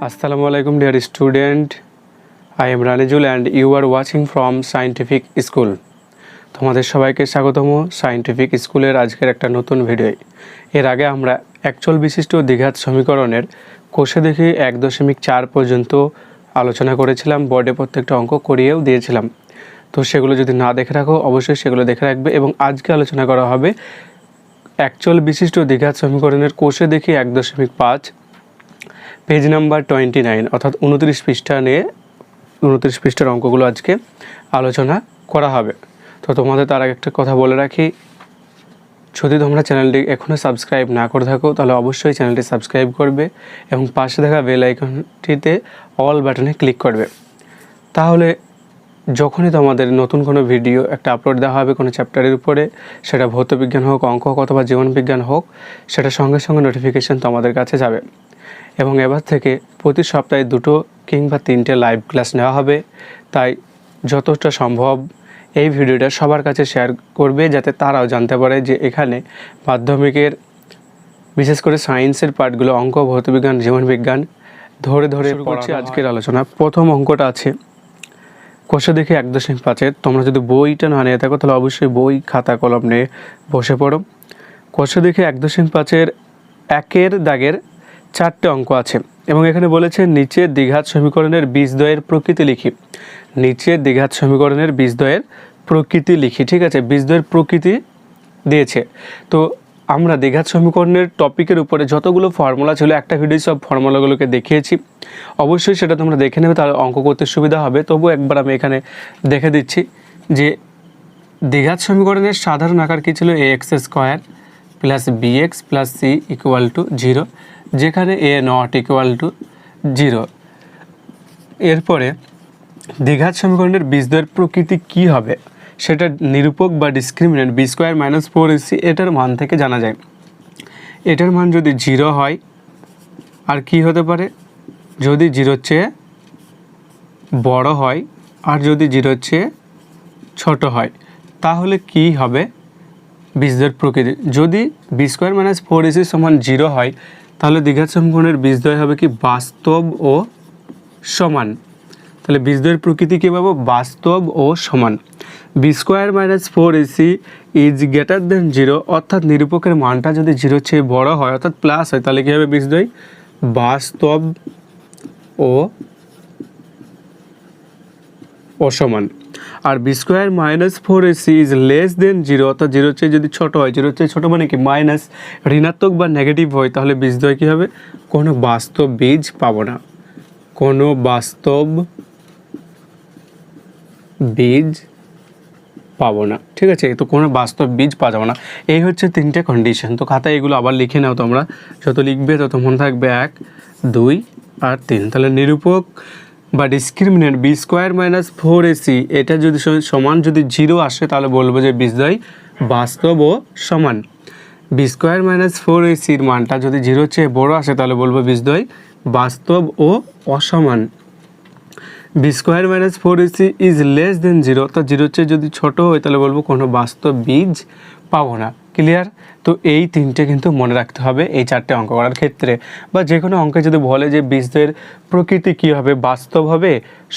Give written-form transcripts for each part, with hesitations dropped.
Assalamu alaikum dear student. I am Ranijul and you are watching from Scientific School. তোমাদের সবাইকে স্বাগতম scientific স্কুলের আজকের একটা নতুন ভিডিও। এর আগে আমরা অ্যাকচুয়াল বিশিষ্ট দ্বিঘাত সমীকরণের কোষে দেখে 1.4 পর্যন্ত আলোচনা করেছিলাম, বোর্ডে প্রত্যেকটা অঙ্ক করিয়েও দিয়েছিলাম। তো সেগুলো যদি না দেখে রাখো অবশ্যই সেগুলো দেখে রাখবে। এবং আজকে আলোচনা করা হবে অ্যাকচুয়াল বিশিষ্ট দ্বিঘাত সমীকরণের কোষে দেখে 1.5 পেজ নাম্বার 29 অর্থাৎ 29 পৃষ্ঠা নিয়ে 29 পৃষ্ঠার অঙ্কগুলো আজকে আলোচনা করা হবে। তো তোমাদের তার আগে একটা কথা বলে রাখি, যদি তোমরা চ্যানেলটি এখনও সাবস্ক্রাইব না করে থাকো তাহলে অবশ্যই চ্যানেলটি সাবস্ক্রাইব করবে এবং পাশে থাকা বেল আইকনটিতে অল বাটনে ক্লিক করবে। তাহলে যখনই তোমাদের নতুন কোনো ভিডিও একটা আপলোড দেওয়া হবে কোনো চ্যাপ্টারের উপরে, সেটা ভৌতবিজ্ঞান হোক, অঙ্ক হোক অথবা জীবনবিজ্ঞান হোক, সেটা সঙ্গে সঙ্গে নোটিফিকেশান তোমাদের কাছে যাবে। এবং এবার থেকে প্রতি সপ্তাহে 2 কিংবা 3টে লাইভ ক্লাস নেওয়া হবে। তাই যতটা সম্ভব এই ভিডিওটা সবার কাছে শেয়ার করবে, যাতে তারাও জানতে পারে যে এখানে মাধ্যমিকের বিশেষ করে সায়েন্সের পার্টগুলো অঙ্ক, ভৌতবিজ্ঞান, জীবনবিজ্ঞান ধরে ধরে পড়ছি। আজকের আলোচনা প্রথম অঙ্কটা আছে কোষে দেখে 1.5। তোমরা যদি বইটা না নিয়ে থাকো তাহলে অবশ্যই বই খাতা কলম নিয়ে বসে পড়ো। কোষে দেখে 1.5-এর 1-এর দাগের 4টে অঙ্ক আছে এবং এখানে বলেছে নিচের দ্বিঘাত সমীকরণের বীজদ্বয়ের প্রকৃতি লিখি। নিচের দ্বিঘাত সমীকরণের বীজদ্বয়ের প্রকৃতি লিখি, ঠিক আছে, বীজদ্বয়ের প্রকৃতি দিয়েছে। তো আমরা দ্বিঘাত সমীকরণের টপিকের উপরে যতগুলো ফর্মুলা ছিল একটা ভিডিও সব ফর্মুলাগুলোকে দেখিয়েছি, অবশ্যই সেটা তোমরা দেখে নেবে, তাহলে অঙ্ক করতে সুবিধা হবে। তবু একবার আমি এখানে দেখে দিচ্ছি যে দ্বিঘাত সমীকরণের সাধারণ আকার কী ছিল, ax² plus bx plus c equal to 0, যেখানে a নট ইকুয়াল টু 0। এরপরে দ্বিঘাত সমীকরণের বীজদ্বয়ের প্রকৃতি কি হবে সেটা নিরূপক বা ডিসক্রিমিনেন্ট b² - 4ac এটার মান থেকে জানা যায়। এটার মান যদি 0 হয়, আর কি হতে পারে, যদি 0-র চেয়ে বড় হয় আর যদি 0-র চেয়ে ছোট হয়, তাহলে কি হবে বীজদ্বয়ের প্রকৃতি। যদি b² - 4ac সমান 0 হয়, তাহলে দ্বিঘাত সমীকরণের বীজদ্বয় হবে কি বাস্তব ও সমান। তাহলে বীজদ্বয়ের প্রকৃতি কী পাবো, বাস্তব ও সমান। b² - 4ac is greater than 0, অর্থাৎ নিরূপকের মানটা যদি 0-র চেয়ে বড় হয় অর্থাৎ প্লাস হয়, তাহলে কী হবে বীজদ্বয় বাস্তব ও অসমান। আর b² - 4ac is less than 0, অর্থাৎ 0-র চেয়ে যদি ছোট হয়, 0-র চেয়ে ছোটো মানে কি মাইনাস, ঋণাত্মক বা নেগেটিভ হয়, তাহলে বীজদ্বয় কী হবে, কোনো বাস্তব বীজ পাবো না, কোনো বাস্তব বীজ পাবো না, ঠিক আছে। তো কোনো বাস্তব বীজ পাওয়া যাবে না। এই হচ্ছে 3টে কন্ডিশন। তো খাতায় এগুলো আবার লিখে নাও, তোমরা যত লিখবে তত মনে থাকবে 1, 2 আর 3। তাহলে নিরূপক বা ডিসক্রিমিনেন্ট b² - 4ac এটা যদি সমান যদি 0 আসে, তাহলে বলবো যে বীজদ্বয় বাস্তব ও সমান। b² - 4ac-র মানটা যদি 0-র চেয়ে বড় আসে, তাহলে বলবো বীজদ্বয় বাস্তব ও অসমান। b² - 4ac is less than 0, অর্থাৎ 0-র চেয়ে যদি ছোট হয়, তাহলে বলবো কোনো বাস্তব বীজ পাবো না। ক্লিয়ার? তো এই 3টে কিন্তু মনে রাখতে হবে এই 4টে অঙ্ক করার ক্ষেত্রে, বা যে কোনো অঙ্কে যদি বলে যে বীজদ্বয়ের প্রকৃতি কী হবে, বাস্তব হবে,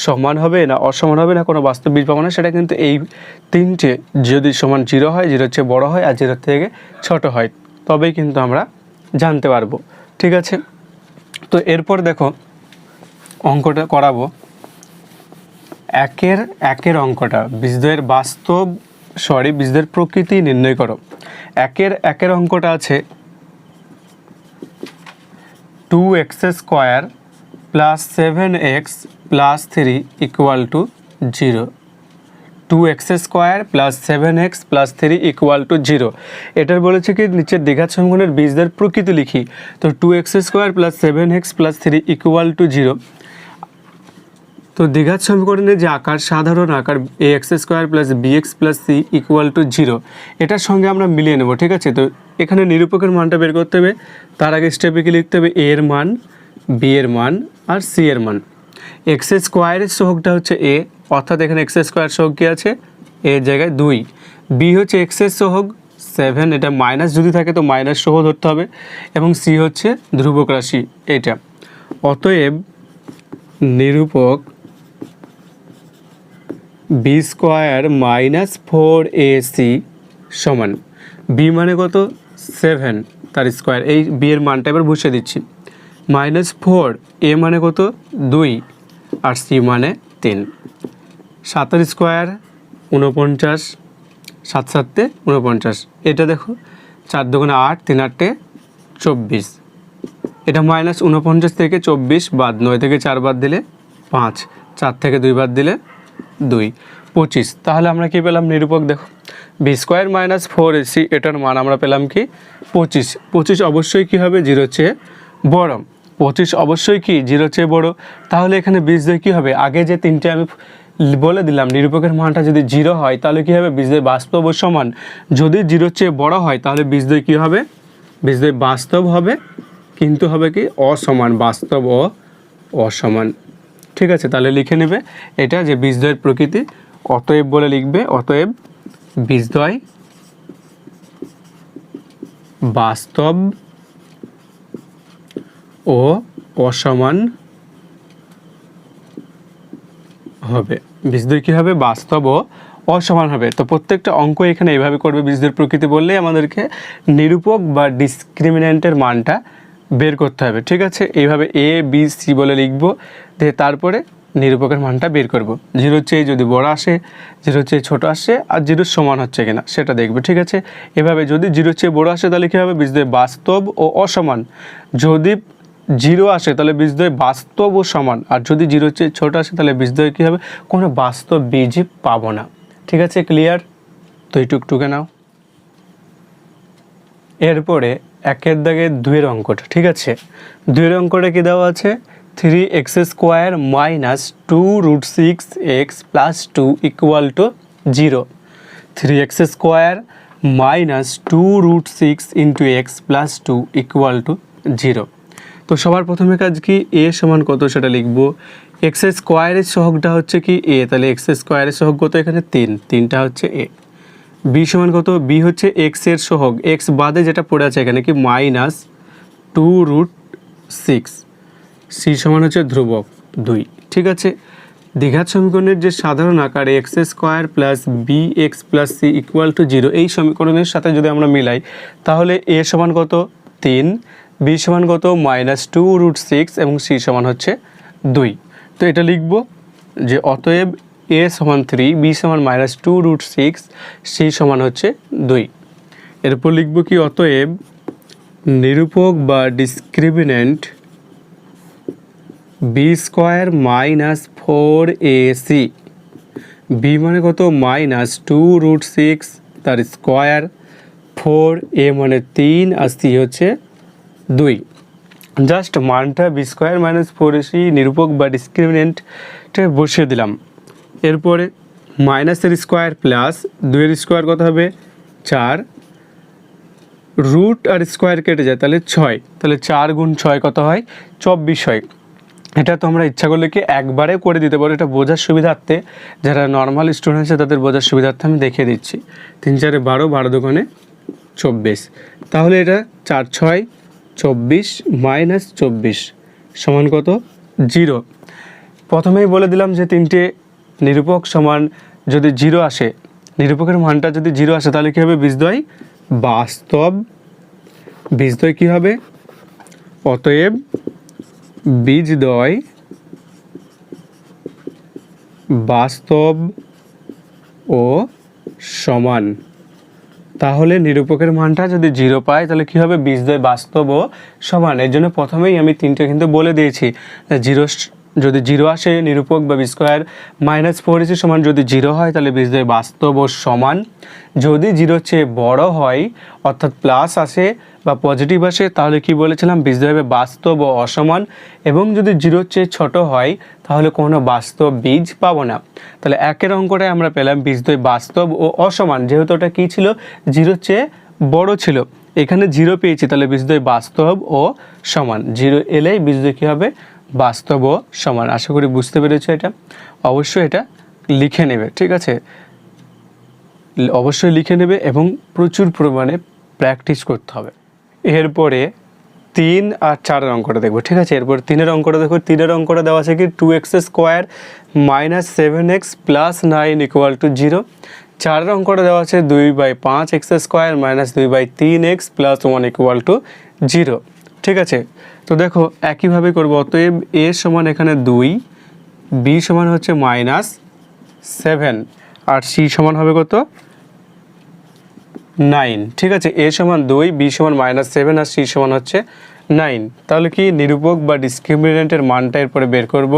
সমান হবে না অসমান হবে না কোনো বাস্তব বীজ পাবো না, সেটা কিন্তু এই 3টে যদি সমান 0 হয়, 0-র চেয়ে বড় হয় আর 0-র থেকে ছোট হয়, তবেই কিন্তু আমরা জানতে পারবো, ঠিক আছে। তো এরপর দেখো অঙ্কটা করাবো 1-এর অঙ্কটা, বীজদ্বয়ের বীজদ্বয়ের প্রকৃতি নির্ণয় করো। 1-এর অঙ্কটা আছে 2x² + 7x + 3 equal to 0। 2x² + 7x + 3 equal to 0। এটার বলেছে কি নিচের দ্বিঘাত সমীকরণের বীজদ্বয়ের প্রকৃতি লিখি। তো 2x² + 7x + 3 ইকুয়াল টু 0। তো দ্বিঘাত সমীকরণের যে আকার, সাধারণ আকার ax² + bx + c equal to 0, এটার সঙ্গে আমরা মিলিয়ে নেব, ঠিক আছে। তো এখানে নিরূপকের মানটা বের করতে হবে। তার আগে স্টেপে কি লিখতে হবে, a এর মান, b এর মান আর c এর মান। x² এর সহগটা হচ্ছে a, অর্থাৎ এখানে x² সহগ কী আছে, a এর জায়গায় 2, b হচ্ছে x এর সহগ 7, এটা মাইনাস যদি থাকে তো মাইনাস সহ ধরতে হবে, এবং c হচ্ছে ধ্রুবক রাশি এটা। অতএব নিরূপক বি স্কোয়ার মাইনাস 4ac সমান বি মানে কত 7 তার স্কোয়ার, এই বি এর মানটা এবার বসিয়ে দিচ্ছি, মাইনাস 4 এ মানে কত 2 আর সি মানে 3, 7 স্কোয়ার 49, 7 7 49, এটা দেখো 4 2 8 3 8 24, এটা মাইনাস 49 থেকে 24 বাদ, 9 থেকে 4 বাদ দিলে 5, 4 থেকে 2 বাদ দিলে 2, 25। তাহলে আমরা কি পেলাম নিরূপক দেখো বি স্কোয়ার মাইনাস 4ac, এটার মান আমরা পেলাম কি 25। 25 অবশ্যই কি হবে 0 চেয়ে বড়, 25 অবশ্যই কি 0 চেয়ে বড়। তাহলে এখানে বীজদ্বয় কী হবে, আগে যে তিনটে আমি বলে দিলাম নিরূপকের মানটা যদি 0 হয় তাহলে কী হবে বীজদ্বয় বাস্তব ও সমান, যদি 0 চেয়ে বড় হয় তাহলে বীজদ্বয় কী হবে, বীজদ্বয় বাস্তব হবে কিন্তু হবে কি অসমান, বাস্তব ও অসমান। ঠিক আছে, তাহলে লিখে নেবে এটা যে বীজদ্বয়ের প্রকৃতি, অতএব বলে লিখবে, অতএব বীজদ্বয় বাস্তব ও অসমান হবে। বীজদ্বয় কী হবে বাস্তব ও অসমান হবে। তো প্রত্যেকটা অঙ্ক এখানে এইভাবে করবে, বীজদ্বয়ের প্রকৃতি বললেই আমাদেরকে নিরূপক বা ডিসক্রিমিন্যান্টের মানটা বের করতে হবে। ঠিক আছে, এইভাবে এ বি সি বলে লিখবো, দিয়ে তারপরে নিরূপকের মানটা বের করব। 0 চেয়ে যদি বড় আসে, 0 চেয়ে ছোট আসে, আর 0 সমান হচ্ছে কিনা সেটা দেখবে। ঠিক আছে, এভাবে যদি 0 চেয়ে বড় আসে তাহলে কী হবে বীজদ্বয় বাস্তব ও অসমান, যদি 0 আসে তাহলে বীজদ্বয় বাস্তব ও সমান, আর যদি 0 চেয়ে ছোট আসে তাহলে বীজদ্বয় কী হবে কোনো বাস্তব বীজ পাবো না। ঠিক আছে, ক্লিয়ার? তো এইটুক টুকে নাও। এরপরে 1 দাগের 2 অঙ্কটা, ঠিক আছে, 2 অঙ্কটা কি দেওয়া আছে 3x square minus 2√6x plus 2 equal to 0। 3x square minus 2√6 into x plus 2 equal to 0। তো সবার প্রথমে কাজ কি এ সমান কত সেটা লিখবো, এক্স স্কোয়ারের সহগটা হচ্ছে কি এ, তাহলে এক্স স্কোয়ারের সহগ কত এখানে 3, 3টা হচ্ছে এ। বি সমান কত, বি হচ্ছে এক্স এর সহগ, এক্স বাদে যেটা পড়ে আছে এখানে কি মাইনাস 2√6, সি সমান হচ্ছে ধ্রুবক 2। ঠিক আছে, দ্বিঘাত সমীকরণের যে সাধারণ আকারে x square plus b x plus c equal to 0, এই সমীকরণের সাথে যদি আমরা মিলাই তাহলে এ সমান কত 3, বি সমান কত মাইনাস 2√6 এবং সি সমান হচ্ছে 2। তো এটা লিখব যে অতএব এ সমান 3, বি সমান মাইনাস 2√6, সি সমান হচ্ছে 2। এরপর লিখব কি অতএব নিরূপক বা discriminant B square minus 4ac, B মানে কত মাইনাস 2√6 তার স্কোয়ার, 4 এ মানে 3 আর সি হচ্ছে 2। জাস্ট মানটা বি স্কোয়ার মাইনাস 4ac নিরূপক বা ডিসক্রিমিন্যান্টে বসিয়ে দিলাম। এরপরে মাইনাসের স্কোয়ার প্লাস 2 এর স্কোয়ার কত হবে 4, রুট আর স্কোয়ার কেটে যায় তাহলে 6, তাহলে 4 গুণ 6 কত হয় 24 হয়। এটা তোমরা ইচ্ছা করলে কি একবারে করে দিতে পারো, এটা বোঝার সুবিধার্থে, যারা নর্মাল স্টুডেন্ট আছে তাদের বোঝার সুবিধার্থে আমি দেখিয়ে দিচ্ছি। 3 4 12, 12 দুগুণে 24, তাহলে এটা 4 6 24 মাইনাস 24 সমান কত 0। প্রথমেই বলে দিলাম যে তিনটে নিরূপক সমান যদি 0 আসে, নিরূপকের মানটা যদি 0 আসে তাহলে কী হবে বীজদ্বয় বাস্তব, বীজদ্বয় কী হবে অতএব বীজদ্বয় বাস্তব ও সমান। তাহলে নিরূপকের মানটা যদি 0 পায় তাহলে কী হবে বীজদ্বয় বাস্তব ও সমান। এর জন্য প্রথমেই আমি তিনটে কিন্তু বলে দিয়েছি, 0 যদি 0 আসে নিরূপক বা বি স্কোয়ার মাইনাস 4ac সমান যদি 0 হয় তাহলে বীজদ্বয় বাস্তব ও সমান, যদি 0 চেয়ে বড় হয় অর্থাৎ প্লাস আসে বা পজিটিভ আসে তাহলে কি বলেছিলাম বীজদ্বয় হবে বাস্তব ও অসমান, এবং যদি 0 চেয়ে ছোট হয় তাহলে কোনো বাস্তব বীজ পাবো না। তাহলে 1 অঙ্কটায় আমরা পেলাম বীজদ্বয় বাস্তব ও অসমান, যেহেতু ওটা কী ছিল 0 চেয়ে বড় ছিল, এখানে 0 পেয়েছি তাহলে বীজদ্বয় বাস্তব ও সমান, 0 এলেই বীজদ্বয় কী হবে বাস্তব ও সমান। আশা করি বুঝতে পেরেছো এটা, অবশ্যই এটা লিখে নেবে। ঠিক আছে, অবশ্যই লিখে নেবে এবং প্রচুর পরিমাণে প্র্যাকটিস করতে হবে। এরপরে 3 আর 4-এর অঙ্কটা দেখব, ঠিক আছে। এরপর 3-এর অঙ্কটা দেখো, 3-এর অঙ্কটা দেওয়া আছে কি 2x square minus 7x plus 9 equal to 0। 4-এর অঙ্কটা দেওয়া আছে 2/5 x square minus 2/3x plus 1 equal to 0, ঠিক আছে। তো দেখো একইভাবে করবো, অতএব a সমান এখানে 2, b সমান হচ্ছে -7 আর c সমান হবে কত 9, ঠিক আছে। a সমান 2, b সমান -7 আর c সমান হচ্ছে 9। তাহলে কি নিরূপক বা ডিসক্রিমিনেন্টের মানটা এরপরে বের করব।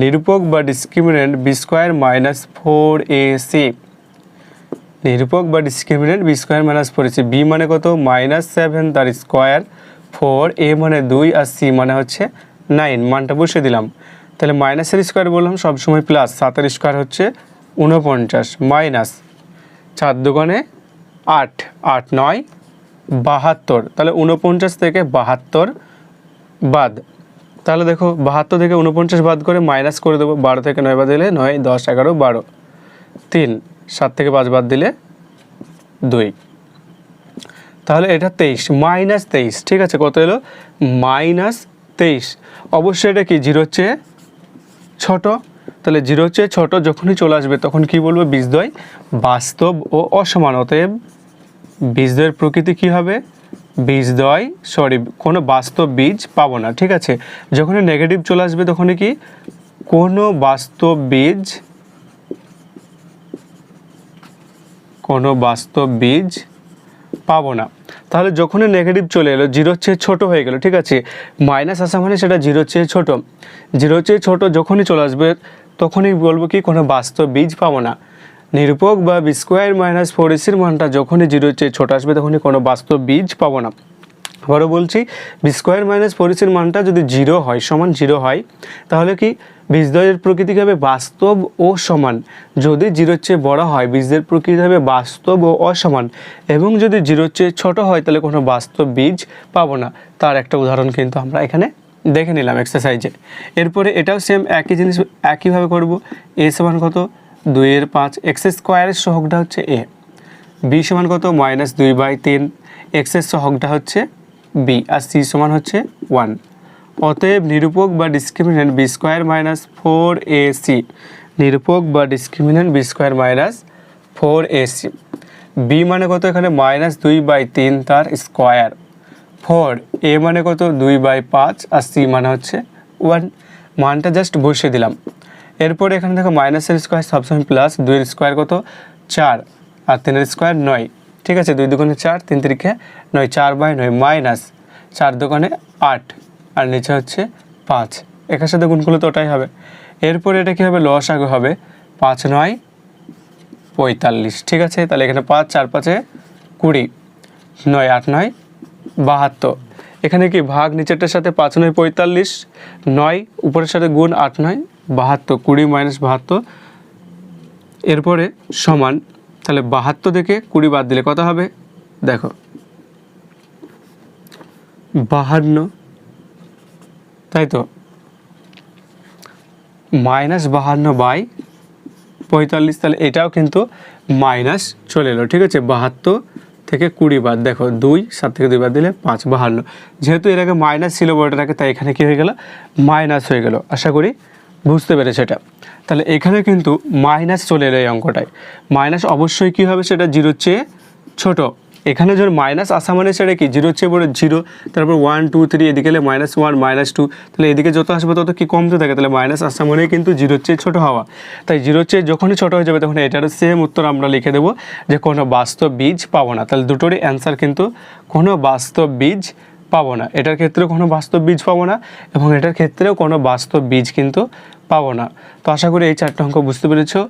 নিরূপক বা discriminant b square minus 4ac, নিরূপক বা discriminant b square minus 4ac। b মানে কত -7 তার স্কোয়ার 4, a মানে 2 আর c মানে হচ্ছে 9, মানটা বসিয়ে দিলাম। তাহলে মাইনাসের স্কোয়ার বললাম সবসময় প্লাস, 7-এর স্কোয়ার হচ্ছে 49 মাইনাস 4 দুগুণে 8, 8 9 72। তাহলে 49 থেকে 72 বাদ, তাহলে দেখো 72 থেকে 49 বাদ করে মাইনাস করে দেবো। 12 থেকে 9 বাদ দিলে 9, 10 11 12, 3, 7 থেকে 5 বাদ দিলে 2, তাহলে এটা 23 -23, ঠিক আছে। কত এলো -23। অবশ্যই এটা কি 0 চেয়ে ছোট, তাহলে 0 চেয়ে ছোট যখনই চলে আসবে তখন কি বলবো বীজদ্বয় বাস্তব ও অসমান। অতএব বীজদ্বয়ের প্রকৃতি কি হবে, বীজদ্বয় কোনো বাস্তব বীজ পাবো না, ঠিক আছে। যখনই নেগেটিভ চলে আসবে তখনই কি কোনো বাস্তব বীজ পাবো না। তাহলে যখনই নেগেটিভ চলে এলো 0 চেয়ে ছোট হয়ে গেল, ঠিক আছে। মাইনাস আসা মানে সেটা 0 চেয়ে ছোট, 0 চেয়ে ছোট যখনই চলে আসবে তখনই বলবো কি কোনো বাস্তব বীজ পাবো না। নিরূপক বা বি স্কোয়ার মাইনাস 4ac-র মানটা যখনই 0 চেয়ে ছোট আসবে তখনই কোনো বাস্তব বীজ পাবো না। আবারও বলছি, বি স্কোয়ার মাইনাস 4ac-র মানটা যদি 0 হয়, সমান 0 হয়, তাহলে কি বীজদ্বয়ের প্রকৃতি হবে বাস্তব ও সমান। যদি 0 চেয়ে বড় হয় বীজদ্বয়ের প্রকৃতি হবে বাস্তব ও অসমান, এবং যদি 0 চেয়ে ছোট হয় তাহলে কোনো বাস্তব বীজ পাবো না। তার একটা উদাহরণ কিন্তু আমরা এখানে দেখে নিলাম এক্সারসাইজে। এরপরে এটাও সেম একই জিনিস একইভাবে করব। a সমান কত 2/5 এক্স স্কোয়ারের সহগটা হচ্ছে a, b সমান কত -2/3 এক্সের সহগটা হচ্ছে b আর c সমান হচ্ছে 1। অতএব নিরূপক বা discriminant B square minus 4ac, নিরূপক বা discriminant B square minus 4ac। B মানে কত এখানে -2/3 তার স্কোয়ার, 4, a মানে কত 2/5 আর c মানে হচ্ছে 1, মানটা জাস্ট বসিয়ে দিলাম। এরপরে এখানে দেখো মাইনাসের স্কোয়ার সবসময় প্লাস, 2-এর স্কোয়ার কত 4 আর 3-এর স্কোয়ার 9, ঠিক আছে। 2 দুগুণে 4, 3 তিরিখে 9, 4/9 মাইনাস 4 দুগুণে 8 আর নিচে হচ্ছে 5, একার সাথে গুণ করলে তো ওটাই হবে। এরপরে এটা কী হবে লসাগু হবে 5 9 45, ঠিক আছে। তাহলে এখানে 5 4 5 20, 9 8 9 72। এখানে কি ভাগ নিচেরটার সাথে 5 9 45, 9 উপরের সাথে গুণ 8 9 72, 20 মাইনাস 72। এরপরে সমান, তাহলে 72 থেকে 20 বাদ দিলে কত হবে দেখো 52, তাই তো -52/45, তাহলে এটাও কিন্তু মাইনাস চলে এলো, ঠিক আছে। 72 থেকে 20 বাদ দেখো 2, 7 থেকে 2 বাদ দিলে 5, 52। যেহেতু এর আগে মাইনাস ছিল বড়টার আগে, তাই এখানে কি হয়ে গেল মাইনাস হয়ে গেল। আশা করি বুঝতে পেরেছে এটা। তাহলে এখানে কিন্তু মাইনাস চলে এলো এই অঙ্কটায়। মাইনাস অবশ্যই কী হবে সেটা 0 চেয়ে ছোট। এখানে যখন মাইনাস আসা মানে সেটা কি 0 চেয়ে বড় 0, তারপর 1 2 3 এদিকে এলে -1 -2, তাহলে এদিকে যত আসবে তত কি কমতে থাকে। তাহলে মাইনাস আসা মানে কিন্তু 0 চেয়ে ছোট হওয়া, তাই 0 চেয়ে যখনই ছোট হয়ে যাবে তখন এটারও সেম উত্তর আমরা লিখে দেবো যে কোনো বাস্তব বীজ পাবো না। তাহলে দুটোরই অ্যান্সার কিন্তু কোনো বাস্তব বীজ পাবো না। এটার ক্ষেত্রেও কোনো বাস্তব বীজ পাবো না এবং এটার ক্ষেত্রেও কোনো বাস্তব বীজ কিন্তু পাবো না। তো আশা করি এই 4টা অঙ্ক বুঝতে পেরেছো।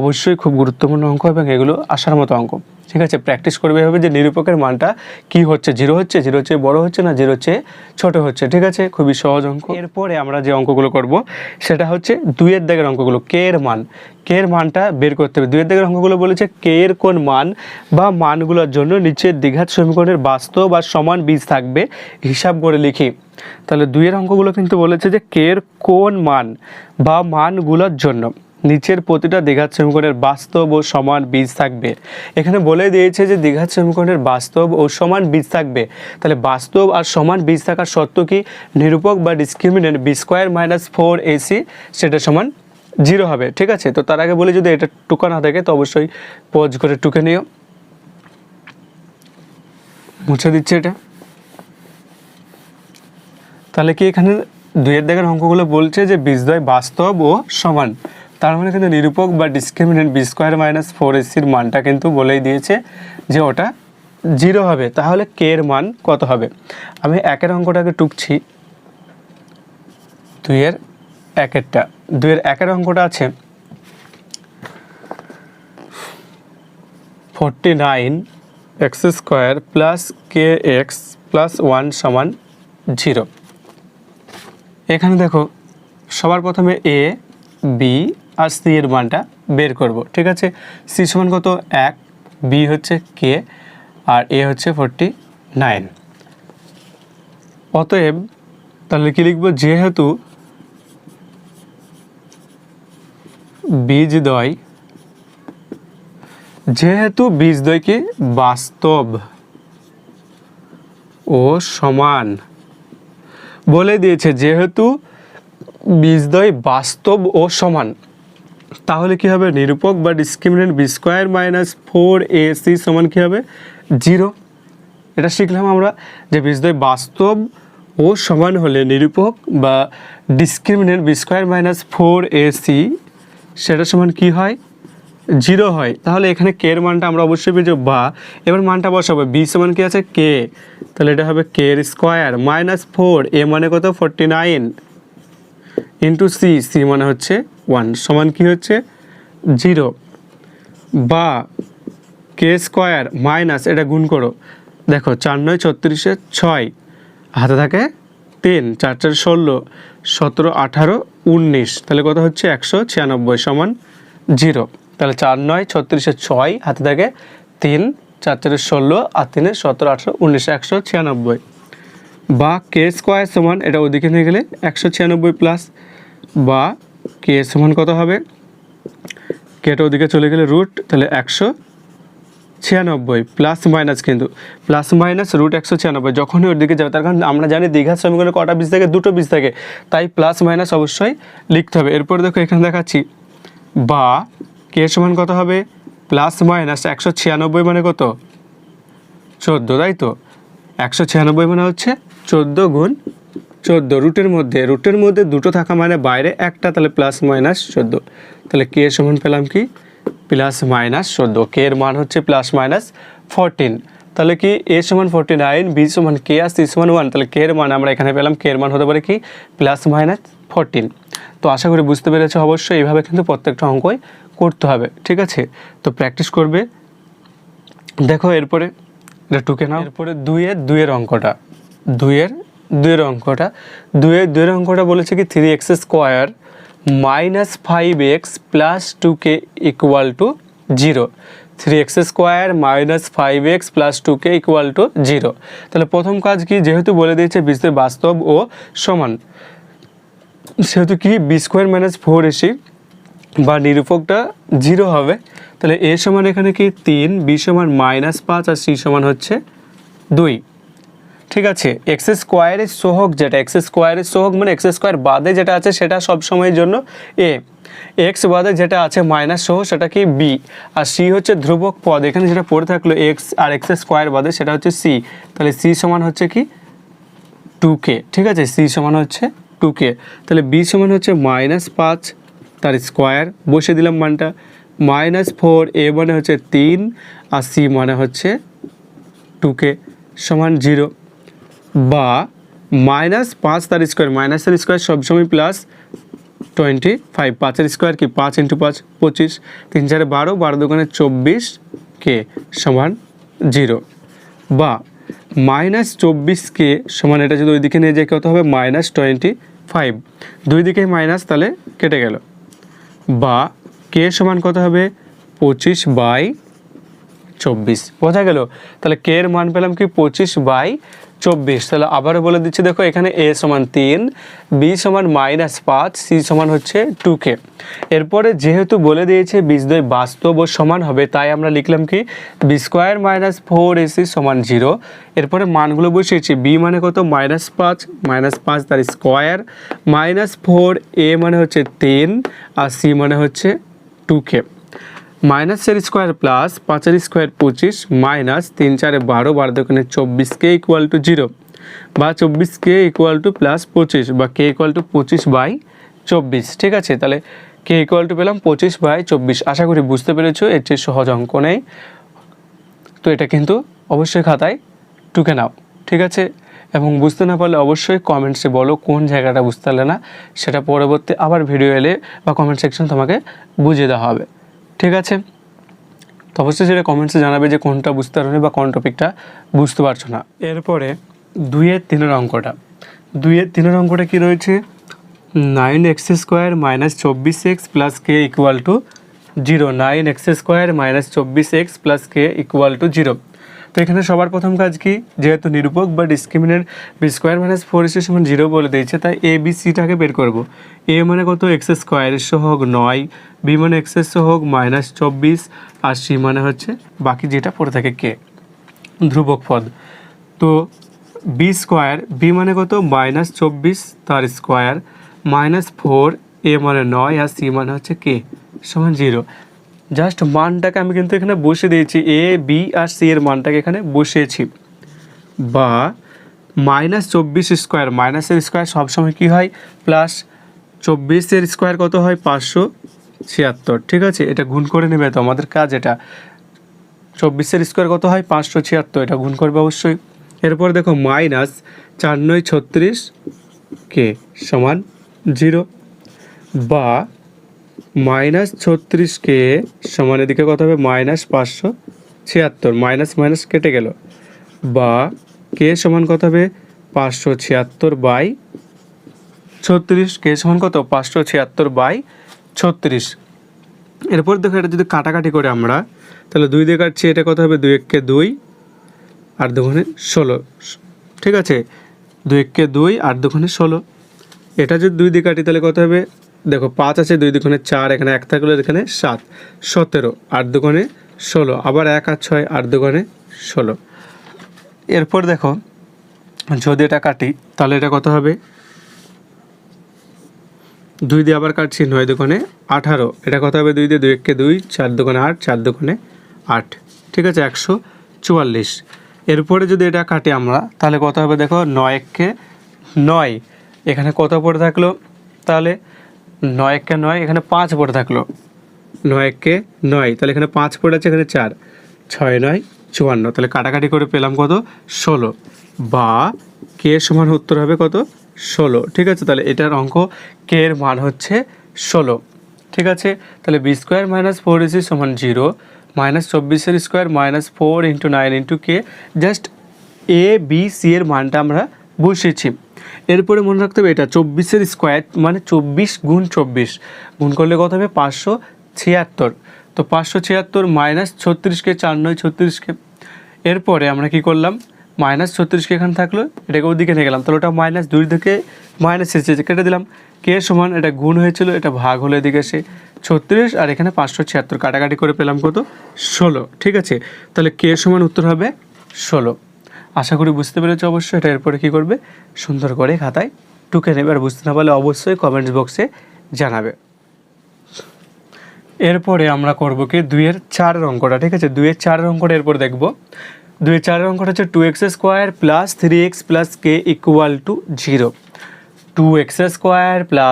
অবশ্যই খুব গুরুত্বপূর্ণ অঙ্ক এবং এগুলো আসার মতো অঙ্ক, ঠিক আছে। প্র্যাকটিস করবে এভাবে যে নিরূপকের মানটা কি হচ্ছে, 0 হচ্ছে, 0 চেয়ে বড় হচ্ছে না 0 চেয়ে ছোট হচ্ছে, ঠিক আছে। খুবই সহজ অঙ্ক। এরপরে আমরা যে অঙ্কগুলো করব সেটা হচ্ছে 2-এর দাগের অঙ্কগুলো। কে এর মানটা বের করতে হবে। 2-এর দাগের অঙ্কগুলো বলেছে কে এর কোন মান বা মানগুলোর জন্য নিচের দ্বিঘাত সমীকরণের বাস্তব বা সমান বীজ থাকবে হিসাব করে লিখি। তাহলে 2-এর অঙ্কগুলো কিন্তু বলেছে যে কে এর কোন মান বা মানগুলোর জন্য, নিচের প্রতিটা দ্বিঘাত সমীকরণের বাস্তব ও সমান বীজ থাকবে। এখানে বলে দিয়েছে যে দ্বিঘাত সমীকরণের বাস্তব ও সমান বীজ থাকবে, তাহলে বাস্তব আর সমান বীজ থাকার শর্ত কি, নিরূপক বা discriminant B square minus 4ac সেটা সমান 0 হবে। ঠিক আছে, তো তার আগে বলি যদি এটা টুকা না থাকে তো অবশ্যই পজ করে টুকে নিও, মুছে দিচ্ছে এটা। তাহলে কি এখানে 2-এর দাগের অঙ্কগুলো বলছে যে বীজদ্বয় বাস্তব ও সমান, তার মানে কিন্তু নিরূপক বা discriminant B square minus 4ac মানটা কিন্তু বলেই দিয়েছে যে ওটা 0 হবে। তাহলে কে এর মান কত হবে? আমি 1-এর অঙ্কটাকে টুকছি, 2-এর 1-এরটা। 2-এর 1-এর অঙ্কটা আছে 49x² প্লাস kx প্লাস 1 সমান 0। এখানে দেখো সবার প্রথমে a, b আর c এর মানটা বের করব। ঠিক আছে, c সমান কত 1, b হচ্ছে k আর a হচ্ছে 49। অতএব তাহলে কি লিখব, যেহেতু বীজদ্বয় কি বাস্তব ও সমান বলে দিয়েছে, যেহেতু বীজদ্বয় বাস্তব ও সমান, তাহলে কি হবে, নিরূপক বা discriminant B square minus 4ac সমান কি হবে 0। এটা শিখলাম আমরা যে বীজদ্বয় বাস্তব ও সমান হলে নিরূপক বা discriminant B square minus 4ac সেটা সমান কি হয় 0 হয়। তাহলে এখানে কে এর মানটা আমরা অবশ্যই পেয়ে যাবো, বা এবার মানটা বসাবো, বি সমান কি আছে কে, তাহলে এটা হবে কে এর স্কোয়ার মাইনাস 4, এ মানে কত 49 ইন্টু সি মানে হচ্ছে 1 সমান কি হচ্ছে 0, বা কে স্কোয়ার মাইনাস এটা গুণ করো, দেখো 4 9 36 6 হাতে থাকে 3, 4 4 16 17 18 19, তাহলে কত হচ্ছে 196 সমান 0। তাহলে 4 9 36 6 হাতে থাকে 3, 4 4 16 আর 3 17 18 19 196, বা কে স্কোয়ার সমান এটা ওদিকে নিয়ে গেলে 196 প্লাস, বা কে সমান কত হবে, কেটা ওদিকে চলে গেলে রুট, তাহলে 196 প্লাস মাইনাস, কিন্তু প্লাস মাইনাস রুট 196 যখনই ওর দিকে যাবে, তার কারণ আমরা জানি দ্বিঘাত সমীকরণে কটা বীজ থাকে, দুটো বীজ থাকে, তাই প্লাস মাইনাস অবশ্যই লিখতে হবে। এরপর দেখো এখানে দেখাচ্ছি, বা কে সমান কত হবে প্লাস মাইনাস 196 মানে কত 14, তাই তো 196 মানে হচ্ছে 14 গুণ 14, রুটের মধ্যে দুটো থাকা মানে বাইরে একটা, তাহলে প্লাস মাইনাস 14, তাহলে কে সমান পেলাম কি প্লাস মাইনাস 14, কে এর মান হচ্ছে প্লাস মাইনাস 14। তাহলে কি এ সমান 49, বি সমান কে আর সি সমান 1, তাহলে কে এর মান আমরা এখানে পেলাম, কে এর মান হতে পারে কি প্লাস মাইনাস 14। তো আশা করি বুঝতে পেরেছো, অবশ্যই এইভাবে কিন্তু প্রত্যেকটা অঙ্কই করতে হবে। ঠিক আছে, তো প্র্যাকটিস করবে। দেখো এরপরে এটা টুকে নাও, এরপরে 2-এর অঙ্কটা, 2-এর অঙ্কটা বলেছে কি 3x² minus 5x plus 2k equal to 0, 3x² minus 5x plus 2k equal to 0। তাহলে প্রথম কাজ কি, যেহেতু বলে দিয়েছে বীজদ্বয় বাস্তব ও সমান, সেহেতু কি বি স্কোয়ার মাইনাস 4ac বা নিরূপকটা 0 হবে। তাহলে এ সমান এখানে কি 3, বি সমান মাইনাস 5 আর সি সমান হচ্ছে 2। ঠিক আছে, x² সহগ যেটা, x² মানে x² বাদে যেটা আছে সেটা সব সময়ের জন্য a, x বাদে যেটা আছে মাইনাস সহ সেটা কি b, আর c হচ্ছে ধ্রুবক পদ, এখানে যেটা পড়ে থাকলো x আর x² বাদে সেটা হচ্ছে c, তাহলে c সমান হচ্ছে কি 2k। ঠিক আছে, c সমান হচ্ছে 2k, তাহলে b সমান হচ্ছে মাইনাস 5 তার স্কোয়ার বসে দিলাম মানটা, মাইনাস 4, a মানে হচ্ছে 3 আর c মানে হচ্ছে 2k সমান 0, বা মাইনাস 5 তার স্কোয়ার, মাইনাসের স্কোয়ার সবসময় প্লাস 25, 5-এর স্কোয়ার কি 5 × 5 25, 3 4 12, 12 2 24k সমান 0, বা মাইনাস 24k সমান এটা যদি ওইদিকে নিয়ে যায় কত হবে মাইনাস 25, দুই দিকেই মাইনাস তাহলে কেটে গেল, বা কে সমান কত হবে 25/24, বোঝা গেল। তাহলে কে এর মান পেলাম কি 25/24 24। তাহলে আবারও বলে দিচ্ছি, দেখো এখানে a সমান 3, b সমান -5, c সমান হচ্ছে 2k। এরপরে যেহেতু বলে দিয়েছে বীজদ্বয় বাস্তব ও সমান হবে, তাই আমরা লিখলাম কি b² - 4ac সমান 0। এরপরে মানগুলো বসিয়েছি, b মানে কত -5 তার স্কোয়ার, -4a মানে হচ্ছে 3 আর c মানে হচ্ছে 2k। মাইনাসের স্কোয়ার প্লাস 5-এর স্কোয়ার 25 মাইনাস 3-4 12, 12 দোকানে 24k ইকুয়াল টু 0 বা 24k ইকুয়াল টু প্লাস 25 বা k ইকুয়াল টু 25/24। ঠিক আছে, তাহলে k ইকুয়াল টু পেলাম 25/24। আশা করি বুঝতে পেরেছো, এর চেয়ে সহজ অঙ্ক নেই। তো এটা কিন্তু অবশ্যই খাতায় টুকে নাও, ঠিক আছে। এবং বুঝতে না পারলে অবশ্যই কমেন্টসে বলো কোন জায়গাটা বুঝতে পারলে না, সেটা পরবর্তী আবার ভিডিও এলে বা কমেন্ট সেকশন তোমাকে বুঝিয়ে দেওয়া হবে, ঠিক আছে। তো অবশ্যই সেটা কমেন্টসে জানাবে যে কোনটা বুঝতে পারোনি বা কোন টপিকটা বুঝতে পারছো না। এরপরে 2-এর 3-এর অঙ্কটা, 2-এর 3-এর অঙ্কটা কী রয়েছে, 9x² - 24x + k equal to 0। 9x² - 24x + k equal to 0। তো এখানে সবার প্রথম কাজ কি, যেহেতু নিরূপক বা ডিসক্রিমিনেন্ট b² - 4ac সমান 0 বলে দিয়েছে, তাই a b cটাকে বের করব। a মানে কত x² সহগ 9, b মানে x সহগ -24 আর c মানে হচ্ছে বাকি যেটা পড়ে থাকে k, ধ্রুবক পদ। তো b² b মানে কত -24 তার স্কোয়ার -4 a মানে 9 আর c মানে হচ্ছে k সমান 0। জাস্ট মানটাকে আমি কিন্তু এখানে বসে দিয়েছি, a b আর c এর মানটাকে এখানে বসিয়েছি। বা -24 মাইনাসের স্কোয়ার সবসময় কী হয় প্লাস, 24-এর স্কোয়ার কত হয় 576। ঠিক আছে, এটা গুণ করে নেবে, তো আমাদের কাজ এটা। 24-এর স্কোয়ার কত হয় 576, এটা গুণ করবে অবশ্যই। এরপর দেখো -4 × 36 k সমান 0 বা -36k সমান এদিকে কত হবে -576, মাইনাস কেটে গেল, বা k সমান কত হবে 576/36, k সমান কত 576/36। এরপর দেখো এটা যদি কাটাকাটি করে আমরা, তাহলে 2 দিয়ে কাটছি, এটা কত হবে 2 × 1 = 2 আর 2 × 16। ঠিক আছে, 2 × 1 = 2 আর 2 × 16। এটা যদি 2 দিয়ে কাটি তাহলে কত হবে, দেখো 5 আছে, 2 × 4, এখানে 1 থাকলে এখানে 7, 17 আর 2 × 16, আবার 1 আর 6 আর 2 × 16। এরপর দেখো যদি এটা কাটি তাহলে এটা কত হবে, 2 দিয়ে আবার কাটছি, 9 × 2 = 18, এটা কত হবে 2 দিয়ে, 2 × 1 = 2, 4 × 2 = 8, 4 × 2 = 8। ঠিক আছে, 144। এরপরে যদি এটা কাটি আমরা তাহলে কত হবে, দেখো 9 × 1 = 9, এখানে কত পড়ে থাকলো, তাহলে 9 × 1 = 9, এখানে 5 পড়ে থাকলো, 9 × 1 = 9, তাহলে এখানে 5 পড়ে আছে, এখানে 4, 6 × 9 = 54, তাহলে কাটাকাটি করে পেলাম কত 16 বা k সমান উত্তর হবে কত 16। ঠিক আছে, তাহলে এটার অঙ্ক k এর মান হচ্ছে 16। ঠিক আছে, তাহলে b² - 4ac সমান 0, -24-এর square -4 × 9 × k, just a b c এর মানটা আমরা বসিয়েছি। এরপরে মনে রাখতে হবে এটা 24-এর স্কোয়ার মানে 24 × 24, গুণ করলে কত হবে 576। তো 576 -36k, 4 × 9 = 36k। এরপরে আমরা কি করলাম, -36k এখানে থাকলো, এটাকে ওদিকে নিয়ে গেলাম, তাহলে ওটা -2 থেকে মাইনাস এসেছে, কেটে দিলাম। k সমান এটা গুণ হয়েছিল, এটা ভাগ হলো এদিকে এসে 36 আর এখানে 576, কাটাকাটি করে পেলাম কত 16। ঠিক আছে, তাহলে k সমান উত্তর হবে 16। আশা করি বুঝতে পেরেছো অবশ্যই। এটা এরপরে কী করবে, সুন্দর করে খাতায় টুকে নেবে, আর বুঝতে না পারলে অবশ্যই কমেন্টস বক্সে জানাবে। এরপরে আমরা করব কি 2-এর 4-এর অঙ্কটা। ঠিক আছে, 2-এর 4-এর অঙ্কটা এরপর দেখব। 2-এর 4-এর অঙ্কটা হচ্ছে 2x² + 3x + k equal to 0। 2x²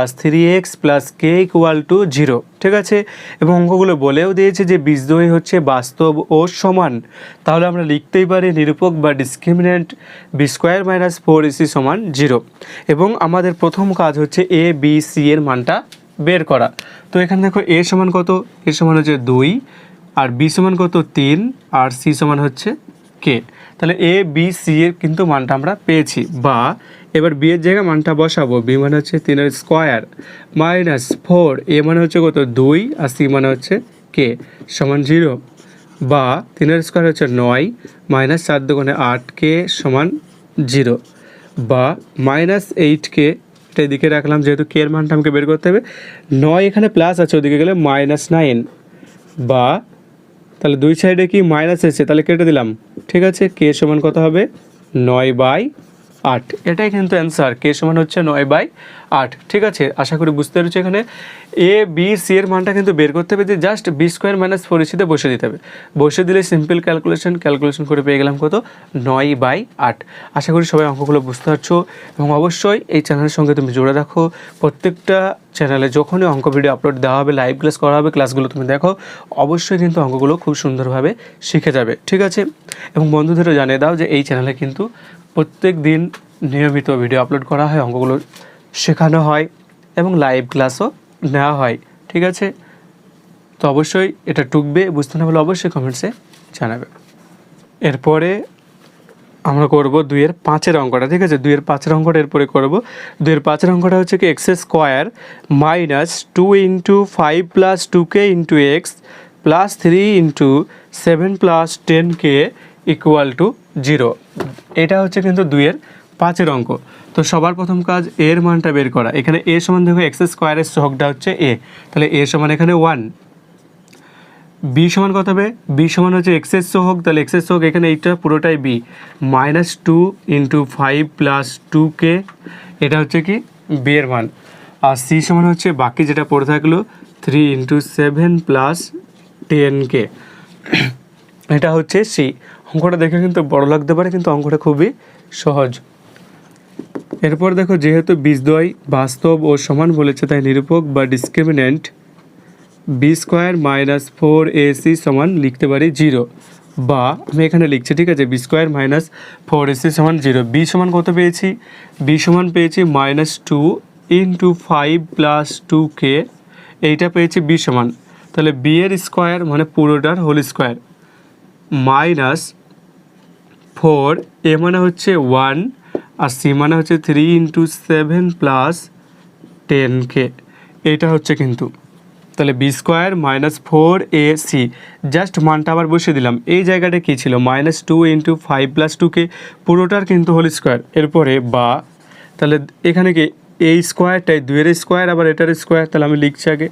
+ 3x + k equal to 0। ঠিক আছে, এবং অঙ্কগুলো বলেও দিয়েছে যে বীজদ্বয় হচ্ছে বাস্তব ও সমান, তাহলে আমরা লিখতেই পারি নিরূপক বা ডিসক্রিমিনেন্ট b² - 4ac সমান 0। এবং আমাদের প্রথম কাজ হচ্ছে a b c এর মানটা বের করা। তো এখানে দেখো a সমান কত, a সমান হচ্ছে 2 আর b সমান কত 3 আর c সমান হচ্ছে k। তাহলে a b c এর কিন্তু মানটা আমরা পেয়েছি, বা এবার b এর জায়গায় মানটা বসাবো। b মানে হচ্ছে 3-এর স্কোয়ার -4, a মানে হচ্ছে কত 2 আর c মানে হচ্ছে k সমান 0, বা 3-এর স্কোয়ার হচ্ছে 9 -4 × 2 = 8, k সমান জিরো, বা -8কে এটা এদিকে রাখলাম, যেহেতু কে এর মানটা আমাকে বের করতে হবে। 9 এখানে প্লাস আছে, ওদিকে গেলে -9, বা তাহলে দুই সাইডে কি মাইনাস এসেছে, তাহলে কেটে দিলাম। ঠিক আছে, কে সমান কত হবে 9/8। এটাই কিন্তু অ্যান্সার, কে সমান হচ্ছে 9/8। ঠিক আছে, আশা করি বুঝতে পেরেছি। এখানে এ বি সি এর মানটা কিন্তু বের করতে হবে, যে just be square minus 4ac বসে দিতে হবে। বসে দিলে সিম্পল ক্যালকুলেশন করে পেয়ে গেলাম কত 9/8। আশা করি সবাই অঙ্কগুলো বুঝতে পারছো, এবং অবশ্যই এই চ্যানেলের সঙ্গে তুমি জুড়ে রাখো। প্রত্যেকটা চ্যানেলে যখনই অঙ্ক ভিডিও আপলোড দেওয়া হবে, লাইভ ক্লাস করা হবে, ক্লাসগুলো তুমি দেখো, অবশ্যই কিন্তু অঙ্কগুলো খুব সুন্দরভাবে শিখে যাবে। ঠিক আছে, এবং বন্ধুদেরও জানিয়ে দাও যে এই চ্যানেলে কিন্তু প্রত্যেক দিন নিয়মিত ভিডিও আপলোড করা হয়, অঙ্কগুলো শেখানো হয় এবং লাইভ ক্লাসও নেওয়া হয়। ঠিক আছে, তো অবশ্যই এটা টুকবে, বুঝতে না হলে অবশ্যই কমেন্টসে জানাবে। এরপরে আমরা করব 2-এর 5-এর অঙ্কটা। ঠিক আছে, 2-এর 5-এর অঙ্কটা এরপরে করব। 2-এর 5-এর অঙ্কটা হচ্ছে কি x² - 2 × 5 + 2k × x + 3 × 7 + 10k = 0। এটা হচ্ছে কিন্তু 2-এর 5-এর অঙ্ক। তো সবার প্রথম কাজ এর মানটা বের করা। এখানে a সমান দেখো x² এর সহগটা হচ্ছে a, তাহলে a সমান এখানে 1। বি সমান কত হবে, বি সমান হচ্ছে এক্স এর সহগ, তাহলে এক্স এর সহগ এখানে এইটা পুরোটাই বি, -2 × 5 + 2k, এটা হচ্ছে কি বি এর মান। আর সি সমান হচ্ছে বাকি যেটা পড়ে থাকলো 3 × 7 + 10k, এটা হচ্ছে সি। অঙ্কটা দেখে কিন্তু বড় লাগতে পারে, কিন্তু অঙ্কটা খুবই সহজ। এরপর দেখো, যেহেতু বীজদ্বয় বাস্তব ও সমান বলেছে, তাই নিরূপক বা ডিসক্রিমিন্যান্ট b² - 4ac সমান লিখতে পারি 0, বা আমি এখানে লিখছি। ঠিক আছে, b² - 4ac সমান 0। b সমান কত পেয়েছি, b সমান পেয়েছি -2 × 5 + 2k, এইটা পেয়েছি b সমান। তাহলে b এর স্কোয়ার মানে পুরোটার হোল স্কোয়ার, -4, এ মানে হচ্ছে 1, আর সি মানে হচ্ছে 3 × 7 + 10k, এইটা হচ্ছে কিন্তু। তাহলে b² - 4ac, জাস্ট মানটা আবার বসিয়ে দিলাম। এই জায়গাটা কী ছিল, -2 × 5 + 2k, পুরোটার কিন্তু হোল স্কোয়ার। এরপরে বা, তাহলে এখানে কি এই স্কোয়ারটাই 2-এর স্কোয়ার, আবার এটার স্কোয়ার, তাহলে আমি লিখছি আগে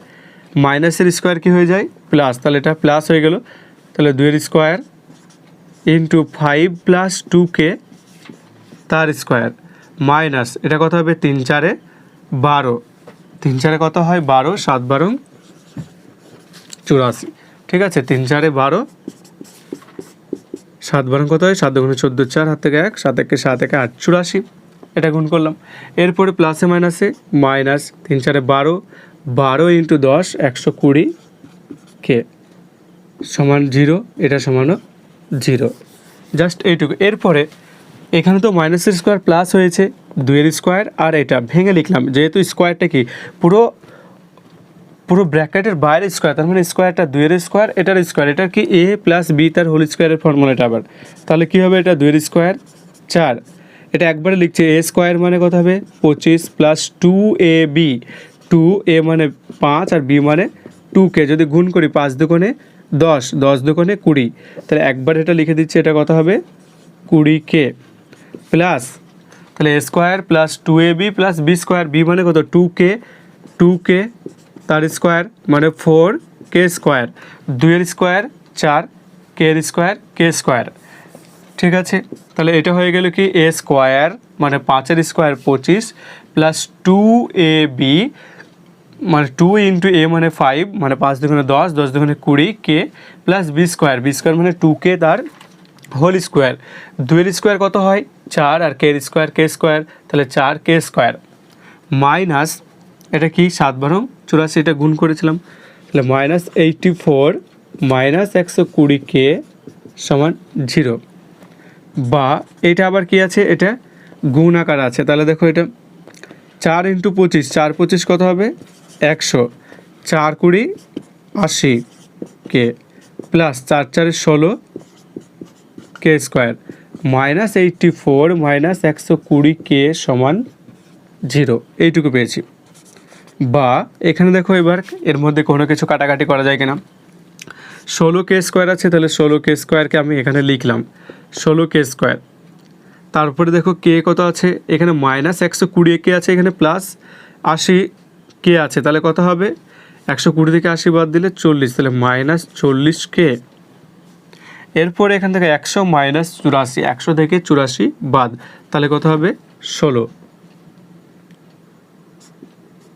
মাইনাসের স্কোয়ার কী হয়ে যায় প্লাস, তাহলে এটা প্লাস হয়ে গেল। তাহলে 2-এর স্কোয়ার × 5 + 2k তার স্কোয়ার, মাইনাস এটা কত হবে 3 × 4 = 12, 3 × 4 কত হয় 12, 7 × 12 = 84। ঠিক আছে, 3 × 4 = 12, 7 × 12 কত হয় 7 × 2 = 14, 4 হাত থেকে 1, 7 × 1 = 7, 1 = 8, 84, এটা গুণ করলাম। এরপরে প্লাসে মাইনাসে মাইনাস, 3 × 4 = 12, 12 × 10 120k সমান 0, এটা সমানও 0, জাস্ট এইটুকু। এরপরে এখানে তো মাইনাসের স্কোয়ার প্লাস হয়েছে, 2-এর স্কোয়ার, আর এটা ভেঙে লিখলাম, যেহেতু স্কোয়ারটা কি পুরো ব্র্যাকেটের বাইরে স্কোয়ার, তার মানে স্কোয়ারটা 2-এর স্কোয়ার, এটার স্কোয়ার, এটা কি a + b তার হোল স্কোয়ারের ফর্মুলাটা আবার। তাহলে কী হবে, এটা 2-এর স্কোয়ার 4, এটা একবারে লিখছে a² মানে কত হবে 25 + 2ab, 2a মানে 5 আর b মানে 2k, যদি গুণ করি 5 দুগুণে 10, 10 দুগুণে 20, তাহলে একবার এটা লিখে দিচ্ছি, এটা কত হবে 20k, প্লাস তাহলে a² + 2ab + b², b মানে কত 2k তার স্কোয়ার মানে 4k², 2-এর স্কোয়ার 4, k-এর স্কোয়ার k²। ঠিক আছে, তাহলে এটা হয়ে গেল কি a² মানে 5-এর স্কোয়ার 25 + 2ab মানে 2 × a মানে 5, মানে 5 দুগুণে 10, 10 দুগুণে 20k প্লাস b² মানে 2k তার হোল স্কোয়ার। 2-এর স্কোয়ার কত হয় 4, আর k-এর স্কোয়ার k², তাহলে 4k², মাইনাস এটা কি 7 × 12 = 84, এটা গুণ করেছিলাম, তাহলে -84 -120k সমান 0, বা এটা আবার কি আছে, এটা গুণ আকার আছে। তাহলে দেখো, এটা 4 × 25, 4 × 25 কত হবে 100, 4 × 20 80k প্লাস 4 × 4 = 16k², -84 -120k সমান 0, এইটুকু পেয়েছি। বা এখানে দেখো, এবার এর মধ্যে কোনো কিছু কাটাকাটি করা যায় কিনা, 16k² আছে, তাহলে 16k² আমি এখানে লিখলাম 16k², তারপরে দেখো কে কত আছে, এখানে -120 কে আছে, এখানে +80 কে আছে, তাহলে কত হবে 120 থেকে 80 বাদ দিলে 40, তাহলে -40 কে। এরপরে এখান থেকে 100 - 84, 100 থেকে 84 বাদ, তাহলে কত হবে 16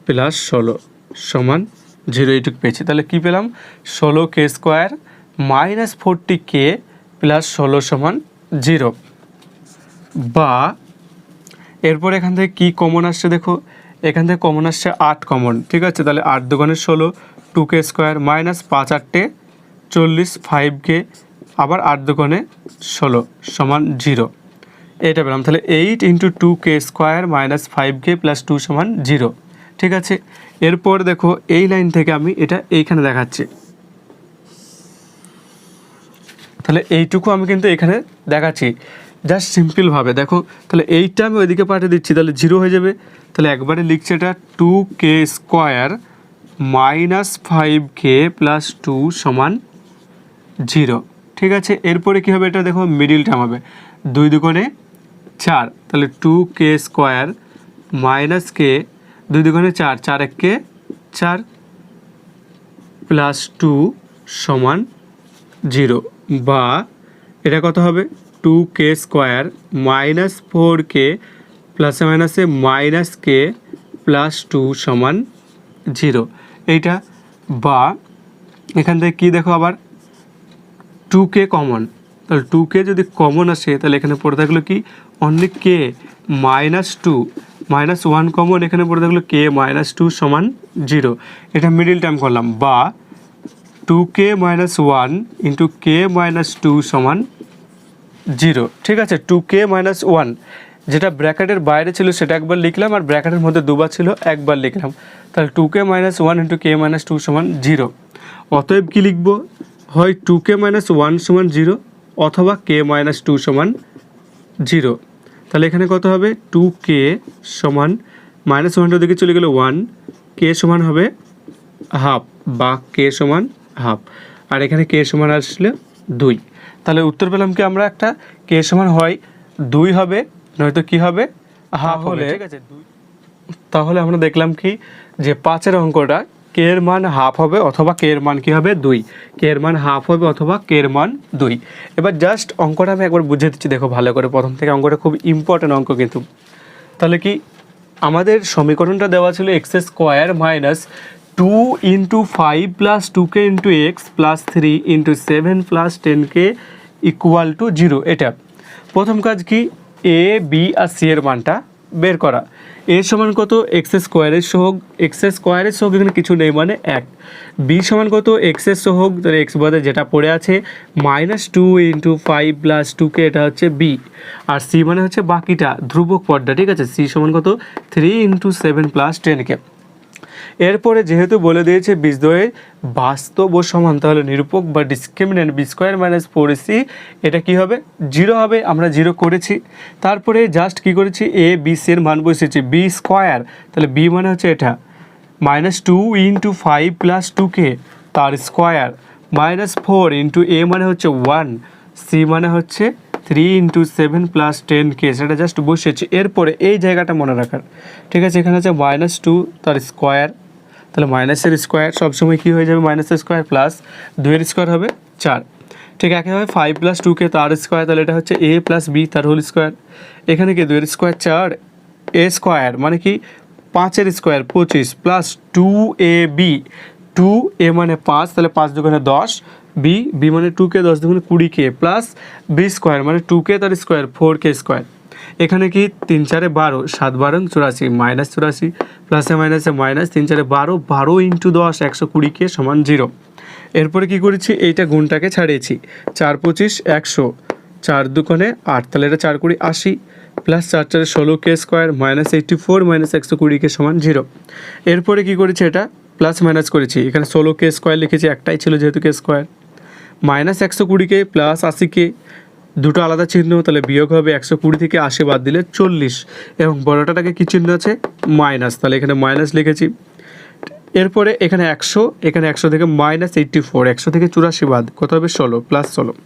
+ 16 সমান 0, এইটুকু পেয়েছি। তাহলে কি পেলাম 16k² - 40k + 16 সমান 0। বা এরপর এখান থেকে কি কমন আসছে দেখো, এখান থেকে কমন আসছে 8 কমন, ঠিক আছে। তাহলে 8 × 2 = 16, 2k² - 5 × 8 = 40, 5k, আবার 8 × 2 = 16 সমান 0, এটা পেলাম। তাহলে 8 × 2k² - 5k + 2 সমান 0, ঠিক আছে। এরপর দেখো এই লাইন থেকে আমি এটা এইখানে দেখাচ্ছি, তাহলে এইটুকু আমি কিন্তু এখানে দেখাচ্ছি জাস্ট সিম্পলভাবে দেখো। তাহলে এইটা আমি ওইদিকে পাঠিয়ে দিচ্ছি, তাহলে 0 হয়ে যাবে। তাহলে একবারে লিখছি এটা 2k² - 5k + 2 সমান 0, ঠিক আছে। এরপরে কী হবে, এটা দেখো মিডিল টার্ম হবে, 2 × 2 = 4, তাহলে 2k² - k, 2 × 2 = 4, 4 × 1 = 4 + 2 সমান 0। বা এটা কত হবে 2k² - 4k ± -k + 2 সমান 0, এইটা। বা এখান থেকে কী দেখো আবার 2k কমন, তাহলে 2k যদি কমন আসে তাহলে এখানে পড়ে থাকলো কি অনলি k -2, -1 কমন, এখানে পড়ে থাকলো k - 2 সমান 0, এটা মিডিল টার্ম করলাম। বা 2k - 1 × k - 2 সমান 0, ঠিক আছে। 2k - 1 যেটা ব্র্যাকেটের বাইরে ছিল সেটা একবার লিখলাম, আর ব্র্যাকেটের মধ্যে দুবার ছিল একবার লিখলাম, তাহলে 2k - 1 × k - 2 সমান 0। অতএব কী লিখব, হয় 2k - 1 সমান 0 অথবা k - 2 সমান 0। তাহলে এখানে কত হবে 2k সমান -1টার দিকে চলে গেলে 1, k সমান হবে হাফ, বা k সমান হাফ, আর এখানে k সমান আসলে 2। তাহলে উত্তর পেলাম কি আমরা, একটা k সমান হয় 2 হবে, নয়তো কি হবে হাফ হবে, ঠিক আছে। তাহলে আমরা দেখলাম কি যে 5-এর অঙ্কটা k এর মান হাফ হবে অথবা k এর মান কি হবে 2, k এর মান হাফ হবে অথবা k এর মান 2। এবার জাস্ট অঙ্কটা আমি একবার বুঝিয়ে দিচ্ছি দেখো ভালো করে, প্রথম থেকে অঙ্কটা খুব ইম্পর্টেন্ট অঙ্ক কিন্তু। তাহলে কি আমাদের সমীকরণটা দেওয়া ছিল x² - 2 × 5 + 2k × x + 3 × 7 + 10k = 0। এটা প্রথম কাজ কি a b আর c এর মানটা বের করা। a সমান কত x² এর সহগ, x² এর সহগ এখানে কিছু নেই মানে 1। b সমান কত x এর সহগ, তাহলে x বাদে যেটা পড়ে আছে -2 × 5 + 2k, এটা হচ্ছে b। আর c মানে হচ্ছে বাকিটা ধ্রুবক পদটা, ঠিক আছে। c সমান কত 3 × 7 + 10k। এরপরে যেহেতু বলে দিয়েছে বীজদ্বয়ের বাস্তব ও সমান, তাহলে নিরূপক বা ডিসক্রিমিন্যান্ট b² - 4ac এটা কি হবে 0 হবে, আমরা 0 করেছি। তারপরে জাস্ট কি করেছি a b c এর মান বসেছি b², তাহলে b মানে হচ্ছে এটা -2 × 5 + 2k তার স্কোয়ার, -4 × a মানে হচ্ছে 1, c মানে হচ্ছে 3 × 7 + 10k, সেটা জাস্ট বসেছি। এরপরে এই জায়গাটা মনে রাখার, ঠিক আছে। এখানে আছে -2 তার স্কোয়ার, তাহলে মাইনাসের স্কোয়ার সবসময় কী হয়ে যাবে মাইনাসের স্কোয়ার, প্লাস 2-এর স্কোয়ার হবে 4, ঠিক একইভাবে 5 + 2k তার স্কোয়ার, তাহলে এটা হচ্ছে a + b তার হোল স্কোয়ার। এখানে কি 2-এর স্কোয়ার 4, a স্কোয়ার মানে কি 5-এর স্কোয়ার 25 প্লাস 2ab, 2a মানে 5, তাহলে 5 × 2 = 10, b মানে 2k, 10 × 2 = 20k, প্লাস b² মানে 2k তার স্কোয়ার 4k²। এখানে কি 3 × 4 = 12, 7 × 12 = 84, -84, প্লাসে মাইনাসে মাইনাস, 3 × 4 = 12, 12 × 10 120k সমান 0। এরপরে কি করেছি এইটা গুণটাকে ছাড়িয়েছি, 4 × 25 = 100, 4 × 2 = 8, তাহলে এটা 4 × 20 = 80, প্লাস 4 × 4 = 16k² -84 -120k সমান 0। এরপরে কি করেছি এটা প্লাস মাইনাস করেছি, এখানে 16k² লিখেছি, একটাই ছিল যেহেতু k², -120k প্লাস 80k, দুটো আলাদা চিহ্ন, তাহলে বিয়োগ হবে 120 থেকে 80 বাদ দিলে 40, এবং বড়টাকে কী চিহ্ন আছে মাইনাস, তাহলে এখানে মাইনাস লিখেছি। এরপরে এখানে 100, এখানে 100 থেকে -84, 100 থেকে 84 বাদ কত হবে 16, প্লাস 16,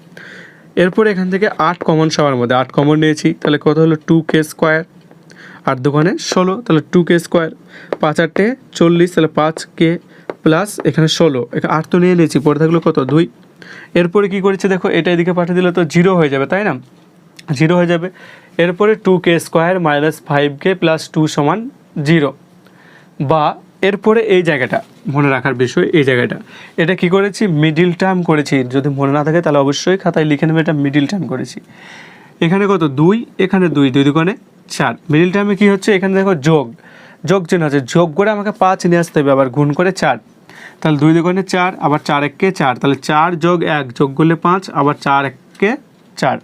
এরপরে এখান থেকে 8 কমন সবার মধ্যে 8 কমন নিয়েছি, তাহলে কত হলো 2k স্কোয়ার, আর দোকানে 16, তাহলে 2k স্কোয়ার, 5 8 40, তাহলে 5k প্লাস এখানে 16, এখানে 8 তো নিয়ে নিয়েছি, পরে থাকলো কত 2। এরপরে কী করেছে দেখো, এটা এদিকে পাঠিয়ে দিলে তো 0 হয়ে যাবে, তাই না, 0 হয়ে যাবে। এরপরে 2k square minus 5k plus 2 সমান 0, বা এরপরে এই জায়গাটা মনে রাখার বিষয়, এই জায়গাটা এটা কি করেছি, মিডিল টার্ম করেছি। যদি মনে না থাকে তাহলে অবশ্যই খাতায় লিখে নেবে, এটা মিডিল টার্ম করেছি। এখানে কত 2, এখানে 2, 2 দুগুণে 4, মিডিল টার্মে কী হচ্ছে, এখানে দেখো যোগ চিহ্ন আছে, যোগ করে আমাকে 5 নিয়ে আসতে হবে, আবার গুণ করে 4, তাহলে 2 দুগুণে 4, আবার 4 1 4, তাহলে 4 যোগ 1 যোগ করলে 5, আবার 4 1 4,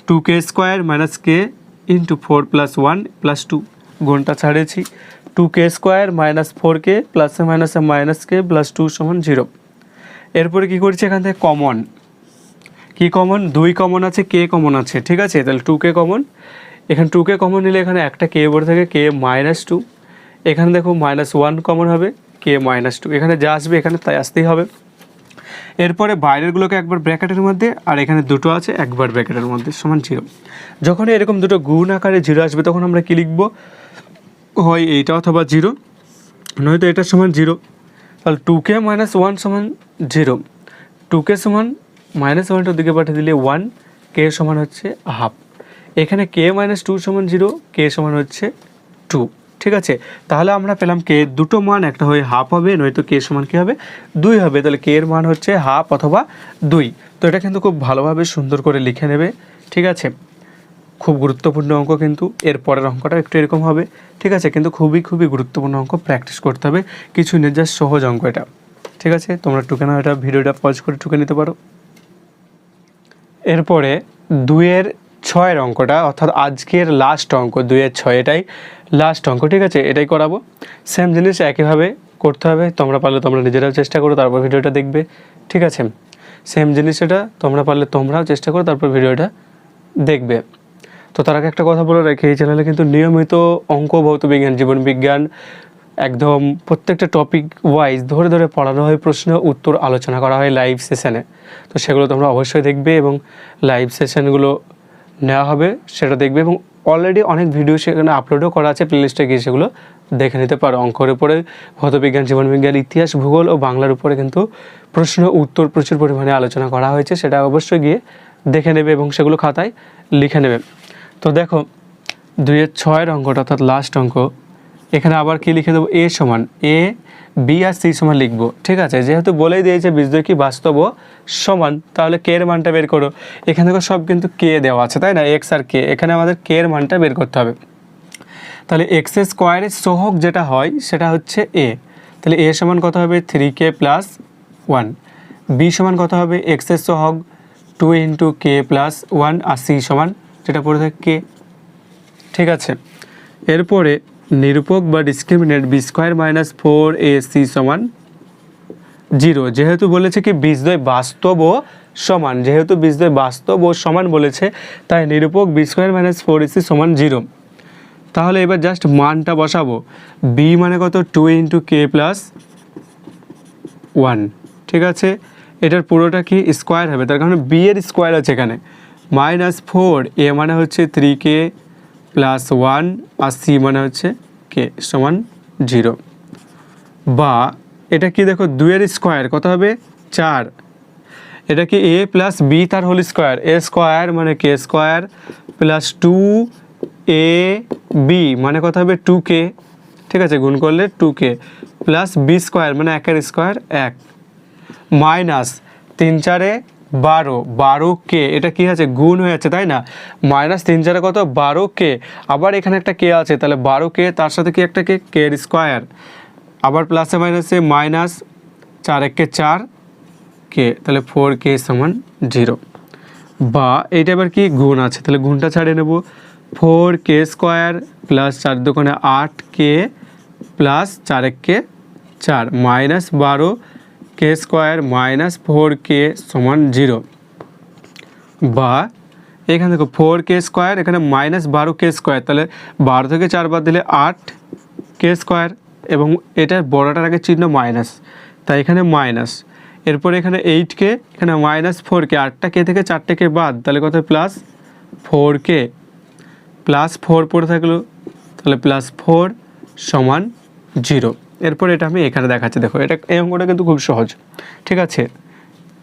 2k square minus k into 4 plus 1 plus 2, গুণটা ছাড়িয়েছি, 2k স্কোয়ার মাইনাস 4k প্লাসে মাইনাসে মাইনাস k প্লাস 2 সমান 0। এরপরে কী করছি, এখান থেকে কমন, কি কমন, 2 কমন আছে, k কমন আছে, ঠিক আছে, তাহলে 2k কমন, এখানে 2k কমন নিলে এখানে একটা k পড়ে থাকে, k মাইনাস 2, এখানে দেখো মাইনাস 1 কমন হবে, k মাইনাস 2, এখানে যা আসবে এখানে তাই আসতেই হবে। এরপরে বাইরেরগুলোকে একবার ব্র্যাকেটের মধ্যে, আর এখানে দুটো আছে একবার ব্র্যাকেটের মধ্যে, সমান 0। যখন এরকম দুটো গুণ আকারে 0 আসবে তখন আমরা কী লিখব, হয় এইটা অথবা 0, নয়তো এটা সমান 0। তাহলে 2k মাইনাস 1 সমান 0, 2k সমান মাইনাস 1টার দিকে পাঠিয়ে দিলে 1, k সমান হচ্ছে হাফ, এখানে k মাইনাস 2 সমান 0, k সমান হচ্ছে 2, ঠিক আছে। তাহলে আমরা পেলাম k দুটো মান, একটা হয় হাফ হবে, নয়তো k সমান কী হবে 2 হবে, তাহলে k এর মান হচ্ছে হাফ অথবা 2। তো এটা কিন্তু খুব ভালোভাবে সুন্দর করে লিখে নেবে, ঠিক আছে, খুব গুরুত্বপূর্ণ অঙ্ক, কিন্তু এর পরের অঙ্কটা একটু এরকম হবে, ঠিক আছে, কিন্তু খুবই গুরুত্বপূর্ণ অঙ্ক, প্র্যাকটিস করতে হবে, কিছু নির্যাস সহজ অঙ্ক এটা, ঠিক আছে। তোমরা টুকে নাও, এটা ভিডিওটা পজ করে টুকে নিতে পারো। এরপরে 2-এর 6 অঙ্কটা, অর্থাৎ আজকের লাস্ট অঙ্ক 2-এর 6, এটাই লাস্ট অঙ্ক, ঠিক আছে, এটাই করাবো। সেম জিনিস একইভাবে করতে হবে, তোমরা পারলে তোমরা নিজেরাও চেষ্টা করো, তারপর ভিডিওটা দেখবে, ঠিক আছে। সেম জিনিস এটা তোমরা পারলে তোমরাও চেষ্টা করো, তারপর ভিডিওটা দেখবে। তো তার আগে একটা কথা বলে রাখি, এই চ্যানেলে কিন্তু নিয়মিত অঙ্ক, ভৌত বিজ্ঞান, জীবন বিজ্ঞান একদম প্রত্যেকটা টপিক ওয়াইজ ধরে ধরে পড়ানো হয়, প্রশ্ন উত্তর আলোচনা করা হয় লাইভ সেশনে। তো সেগুলো তোমরা অবশ্যই দেখবে, এবং লাইভ সেশনগুলো নেওয়া হবে সেটা দেখবে, এবং অলরেডি অনেক ভিডিও সেখানে আপলোডও করা আছে, প্লেলিস্টে গিয়ে সেগুলো দেখে নিতে পারো। অঙ্কের উপরে, ভৌত বিজ্ঞান, জীবন বিজ্ঞান, ইতিহাস, ভূগোল ও বাংলার উপরে কিন্তু প্রশ্ন উত্তর প্রচুর পরিমাণে আলোচনা করা হয়েছে, সেটা অবশ্যই গিয়ে দেখে নেবে এবং সেগুলো খাতায় লিখে নেবে। তো দেখো 2-এর 6 অঙ্কটা, অর্থাৎ লাস্ট অঙ্ক, এখানে আবার কি লিখে দেবো, a সমান a, b আর c সমান লিখবো, ঠিক আছে। যেহেতু বলেই দিয়েছে বীজদ্বয় কি বাস্তব ও সমান, তাহলে k এর মানটা বের করো। এখানে দেখো সব কিন্তু k দেওয়া আছে, তাই না, x আর k, এখানে আমাদের k এর মানটা বের করতে হবে। তাহলে x স্কোয়ারের সহগ যেটা হয় সেটা হচ্ছে a, তাহলে a সমান কত হবে 3k প্লাস 1, b সমান কত হবে x এর সহগ 2 ইন্টু k প্লাস 1, আর c সমান যেটা পড়ে থাকে k, ঠিক আছে। এরপরে নিরূপক বা discriminant B square minus 4ac সমান 0, যেহেতু বলেছে কি বীজদ্বয় বাস্তব ও সমান, যেহেতু বীজদ্বয় বাস্তব ও সমান বলেছে, তাই নিরূপক বি স্কোয়ার মাইনাস 4ac সমান 0। তাহলে এবার জাস্ট মানটা বসাবো, বি মানে কত 2 ইন্টু কে প্লাস 1, ঠিক আছে। এটার পুরোটা কি স্কোয়ার হবে, তার কারণে বি এর স্কোয়ার আছে এখানে, মাইনাস 4, এ মানে হচ্ছে 3k প্লাস 1, আর সি মানে হচ্ছে কে সমান 0, বা এটা কি দেখো 2-এর স্কোয়ার কত হবে 4, এটা কি a প্লাস বি তার হোল স্কোয়ার, এ স্কোয়ার মানে কে স্কোয়ার প্লাস 2ab মানে কত হবে 2k, ঠিক আছে, গুণ করলে 2k প্লাস বি স্কোয়ার মানে 1-এর স্কোয়ার 1, মাইনাস 3 4 12, 12k, এটা কি আছে গুণ হয়ে যাচ্ছে, তাই না, মাইনাস 3 4 কত 12k, আবার এখানে একটা k আছে, তাহলে 12k তার সাথে কি একটা k এর স্কোয়ার, আবার প্লাসে মাইনাসে মাইনাস 4 1 4k, তাহলে 4k সমান 0, বা এইটা এবার কি গুণ আছে, তাহলে গুণটা ছাড়িয়ে নেব, 4k স্কোয়ার প্লাস 4 দুগুণে 8k plus 4 1 4 minus 12k square minus 4k সমান 0, বা এখানে দেখো 4k স্কোয়ার, এখানে মাইনাস 12k স্কোয়ার, তাহলে 12 থেকে 4 বাদ দিলে 8k স্কোয়ার, এবং এটা বড়টার আগে চিহ্ন মাইনাস, তাই এখানে মাইনাস, এরপরে এখানে 8k, এখানে -4k, 8টা k থেকে 4টে k বাদ, তাহলে কত প্লাস 4k, প্লাস 4 পড়ে থাকলো, তাহলে +4 সমান 0। এরপর এটা আমি এখানে দেখাচ্ছি, দেখো এটা এই অঙ্কটা কিন্তু খুব সহজ, ঠিক আছে।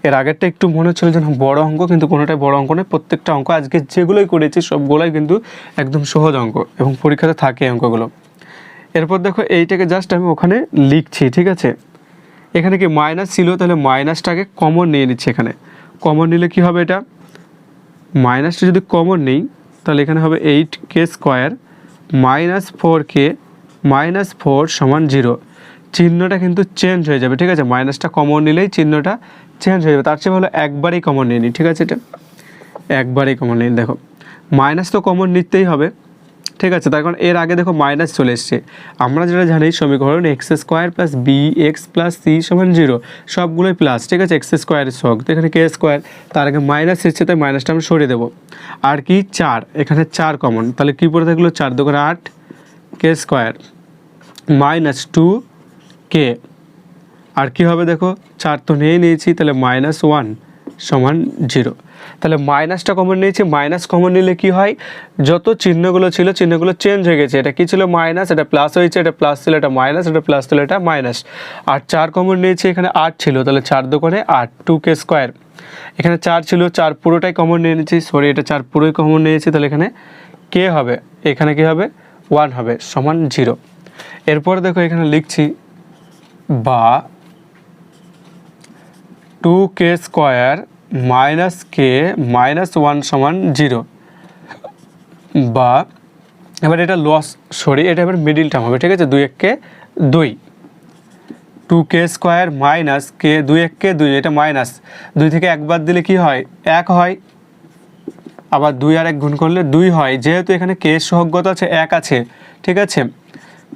এর আগেরটা একটু মনে হচ্ছিল যে বড় অঙ্ক, কিন্তু কোনোটাই বড় অঙ্ক নয়, প্রত্যেকটা অঙ্ক আজকে যেগুলোই করেছি সবগুলোই কিন্তু একদম সহজ অঙ্ক এবং পরীক্ষাতে থাকে এই অঙ্কগুলো। এরপর দেখো এইটাকে জাস্ট আমি ওখানে লিখছি, ঠিক আছে। এখানে কি মাইনাস ছিল, তাহলে মাইনাসটাকে কমন নিয়ে নিচ্ছি। এখানে কমন নিলে কি হবে, এটা মাইনাসটা যদি কমন নিই তাহলে এখানে হবে 8k² -4k -4 সমান 0। চিহ্নটা কিন্তু চেঞ্জ হয়ে যাবে, ঠিক আছে। মাইনাসটা কমন নিলেই চিহ্নটা চেঞ্জ হয়ে যাবে, তার চেয়ে ভালো একবারেই কমন নিয়ে নিই, ঠিক আছে। এটা একবারেই কমন নিই, দেখো মাইনাস তো কমন নিতেই হবে, ঠিক আছে। তার কারণ এর আগে দেখো মাইনাস চলে এসছে। আমরা যেটা জানি সমীকরণ x² + bx + c সমান 0, সবগুলোই প্লাস, ঠিক আছে। x² সহগ, তো এখানে k², তার আগে মাইনাস এসছে, তাই মাইনাসটা আমি সরিয়ে দেবো। আর কি 4, এখানে 4 কমন, তাহলে কী পড়ে থাকলো 4 × 8 k² -2k। আর কি হবে দেখো 4 তো নিয়েছি, তাহলে -1 সমান 0। তাহলে মাইনাসটা কমন নিয়েছি, মাইনাস কমন নিলে কি হয়, যত চিহ্নগুলো ছিল চিহ্নগুলো চেঞ্জ হয়ে গেছে। এটা কি ছিল মাইনাস, এটা প্লাস হয়েছে, এটা প্লাস ছিল এটা মাইনাস, এটা প্লাস ছিল এটা মাইনাস। আর 4 কমন নিয়েছি, এখানে 8 ছিল, তাহলে 4 × 8 2k²। এখানে 4 ছিল, 4 পুরোটাই কমন নিয়ে নিয়েছি, সরি এটা 4 পুরোই কমন নিয়েছি, তাহলে এখানে কে হবে, এখানে কি হবে 1 হবে সমান 0। এরপর দেখো এখানে লিখছি বা 2k² - k -1 সমান 0, বা এবার এটা লস, সরি এটা এবার মিডিল টার্ম হবে, ঠিক আছে। 2 1 কে 2, 2k² - k 2 1 কে 2, এটা মাইনাস, 2 থেকে একবার দিলে কি হয় 1 হয়, আবার 2 আর 1 গুণ করলে 2 হয়, যেহেতু এখানে k সহগত আছে 1 আছে, ঠিক আছে।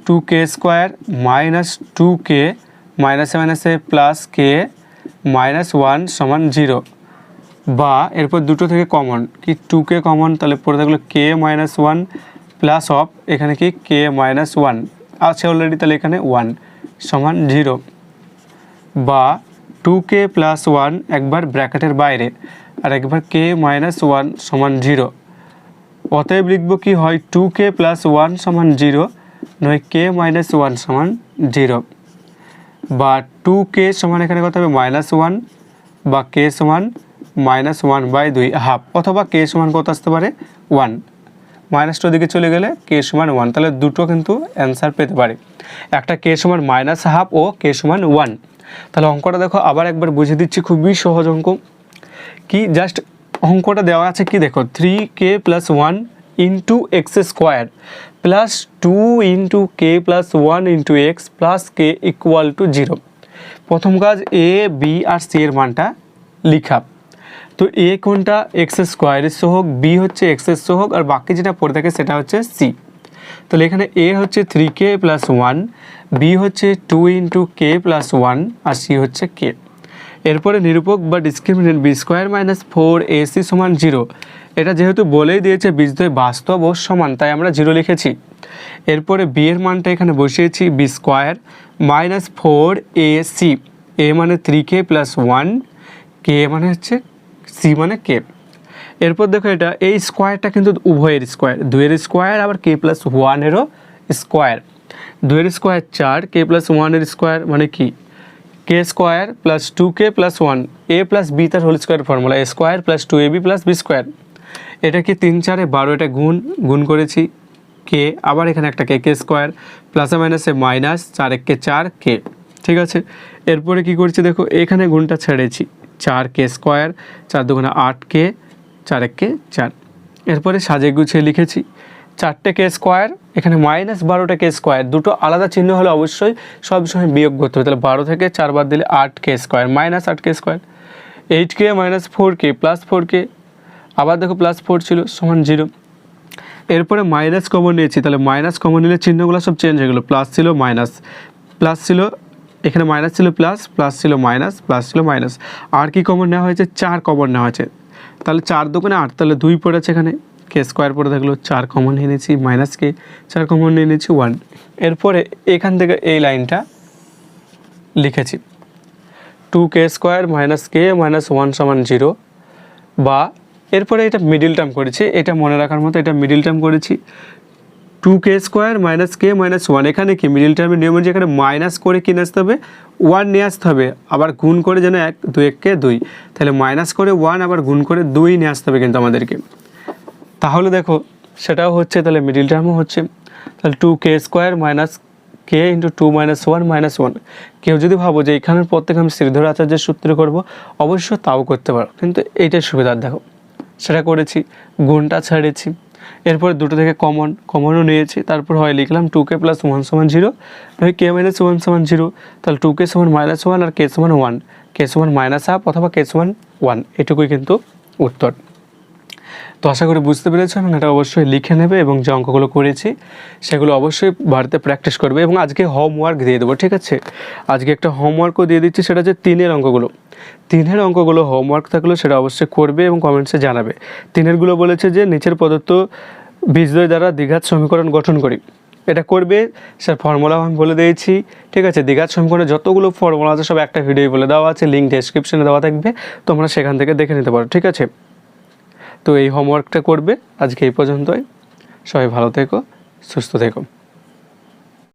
2k² - 2k -k -1 সমান 0, বা এরপর দুটো থেকে কমন, কি 2k কমন, তাহলে পড়ে থাকলো k -1 প্লাস অফ এখানে কি k -1 আছে অলরেডি, তাহলে এখানে 1 সমান 0, বা 2k + 1 একবার ব্র্যাকেটের বাইরে আর একবার k -1 সমান 0। অতএব লিখব কি হয় 2k + 1 সমান 0, নয় k -1 সমান 0, বা 2k সমান এখানে কত হবে -1, বা k সমান -1/2 হাফ, অথবা k সমান কত আসতে পারে 1, মাইনাসটার দিকে চলে গেলে k সমান 1, তাহলে দুটো কিন্তু অ্যান্সার পেতে পারে, একটা k সমান -1/2 ও k সমান 1। তাহলে অঙ্কটা দেখো আবার একবার বুঝিয়ে দিচ্ছি, খুবই সহজ অঙ্ক। কি জাস্ট অঙ্কটা দেওয়া আছে কি দেখো 3k + 1 * x² + 2 * k + 1 * x + k = 0। প্রথম কাজ a b আর c এর মানটা লিখা। তো a কোনটা x² এর সহগ, b হচ্ছে x এর সহগ, আর বাকি যেটা পড়ে থাকে সেটা হচ্ছে c। তাহলে এখানে a হচ্ছে 3k + 1, b হচ্ছে 2 * k + 1, আর c হচ্ছে k। এরপরে নিরূপক বা ডিসক্রিমিনেন্ট b² - 4ac সমান 0, এটা যেহেতু বলেই দিয়েছে বীজদ্বয় বাস্তব ও সমান, তাই আমরা 0 লিখেছি। এরপরে b এর মানটা এখানে বসিয়েছি b² - 4ac, a মানে 3k + 1, k মানে হচ্ছে c মানে k। এরপর দেখো এটা এই স্কোয়ারটা কিন্তু উভয়ের স্কোয়ার, 2 এর স্কোয়ার আবার k + 1 এরও স্কোয়ার। 2 এর স্কোয়ার 4, k + 1 এর স্কোয়ার মানে কি k² + 2k + 1, a + b তার whole square formula, a² + 2ab + b²। এটা কি 3 4 12, এটা গুণ করেছি k, আবার এখানে একটা k² প্লাসে মাইনাসে মাইনাস, 4 1 কে 4 k, ঠিক আছে। এরপরে কি করছি দেখো এখানে গুণটা ছেড়েছি, 4k², 4 2 8k, 4 1 কে 4। এরপরে সাজিয়ে গুছিয়ে লিখেছি 4টে k², এখানে -12টা k², দুটো আলাদা চিহ্ন হলে অবশ্যই সবসময় বিয়োগ করতে হবে, তাহলে 12 থেকে 4 বাদ দিলে 8k² -8k², 8k - 4k + 4k, আবার দেখো +4 ছিল সমান 0। এরপরে মাইনাস কমন নিয়েছি, তাহলে মাইনাস কমন নিলে চিহ্নগুলো সব চেঞ্জ হয়ে গেলো, প্লাস ছিল মাইনাস, প্লাস ছিল এখানে মাইনাস ছিল প্লাস, প্লাস ছিল মাইনাস, প্লাস ছিল মাইনাস। আর কি কমন নেওয়া হয়েছে 4 কমন নেওয়া হয়েছে, তাহলে 4 2 8, তাহলে 2 পড়েছে, এখানে k² পড়ে থাকলো, 4 কমন নিয়ে নিয়েছি -k, 4 কমন নিয়ে নিয়েছি 1। এরপরে এখান থেকে এই লাইনটা লিখেছি 2k² মাইনাস কে মাইনাস 1 সমান 0, বা এরপরে এটা মিডিল টার্ম করেছি, এটা মনে রাখার মতো, এটা মিডিল টার্ম করেছি 2k² মাইনাস কে মাইনাস 1। এখানে কি মিডিল টার্মের নিয়ম অনুযায়ী এখানে মাইনাস করে কিনে আসতে হবে, 1 নিয়ে আসতে হবে, আবার গুণ করে যেন 1 2 1কে 2, তাহলে মাইনাস করে 1 আবার গুণ করে 2 নিয়ে আসতে হবে কিন্তু আমাদেরকে। তাহলে দেখো সেটাও হচ্ছে, তাহলে মিডিল টার্মও হচ্ছে। তাহলে 2k² মাইনাস কে ইন্টু 2 মাইনাস 1 মাইনাস 1। কেউ যদি ভাবো যে এখানের পর থেকে আমি শ্রীধর আচার্যের সূত্র করব, অবশ্য তাও করতে পারো, কিন্তু এইটাই সুবিধার। দেখো সেটা করেছি, গুণটা ছাড়িয়েছি, এরপর দুটো থেকে কমনও নিয়েছি, তারপর হয় লিখলাম 2k প্লাস 1 সমান 0, কে মাইনাস 1 সমান 0, তাহলে 2k সমান মাইনাস 1 আর কে সমান 1, কে সমান মাইনাস হাফ অথবা কে সমান 1, এটুকুই কিন্তু উত্তর। তো আশা করি বুঝতে পেরেছো, এবং এটা অবশ্যই লিখে নেবে, এবং যে অঙ্কগুলো করেছি সেগুলো অবশ্যই বাড়িতে প্র্যাকটিস করবে। এবং আজকে হোমওয়ার্ক দিয়ে দেবো, ঠিক আছে? আজকে একটা হোমওয়ার্কও দিয়ে দিচ্ছি, সেটা হচ্ছে 3-এর অঙ্কগুলো। 3-এর অঙ্কগুলো হোমওয়ার্ক থাকলে সেটা অবশ্যই করবে এবং কমেন্টসে জানাবে। 3-এরগুলো বলেছে যে নিচের প্রদত্ত বীজদ্বয় দ্বারা দ্বিঘাত সমীকরণ গঠন করি, এটা করবে। স্যার ফর্মুলা আমি বলে দিয়েছি, ঠিক আছে? দ্বিঘাত সমীকরণে যতগুলো ফর্মুলা আছে সব একটা ভিডিও বলে দেওয়া আছে, লিঙ্ক ডেসক্রিপশনে দেওয়া থাকবে, তোমরা সেখান থেকে দেখে নিতে পারো, ঠিক আছে? তো এই হোমওয়ার্কটা করবে। আজকে এই পর্যন্তই। সবাই ভালো থেকো, সুস্থ থেকো।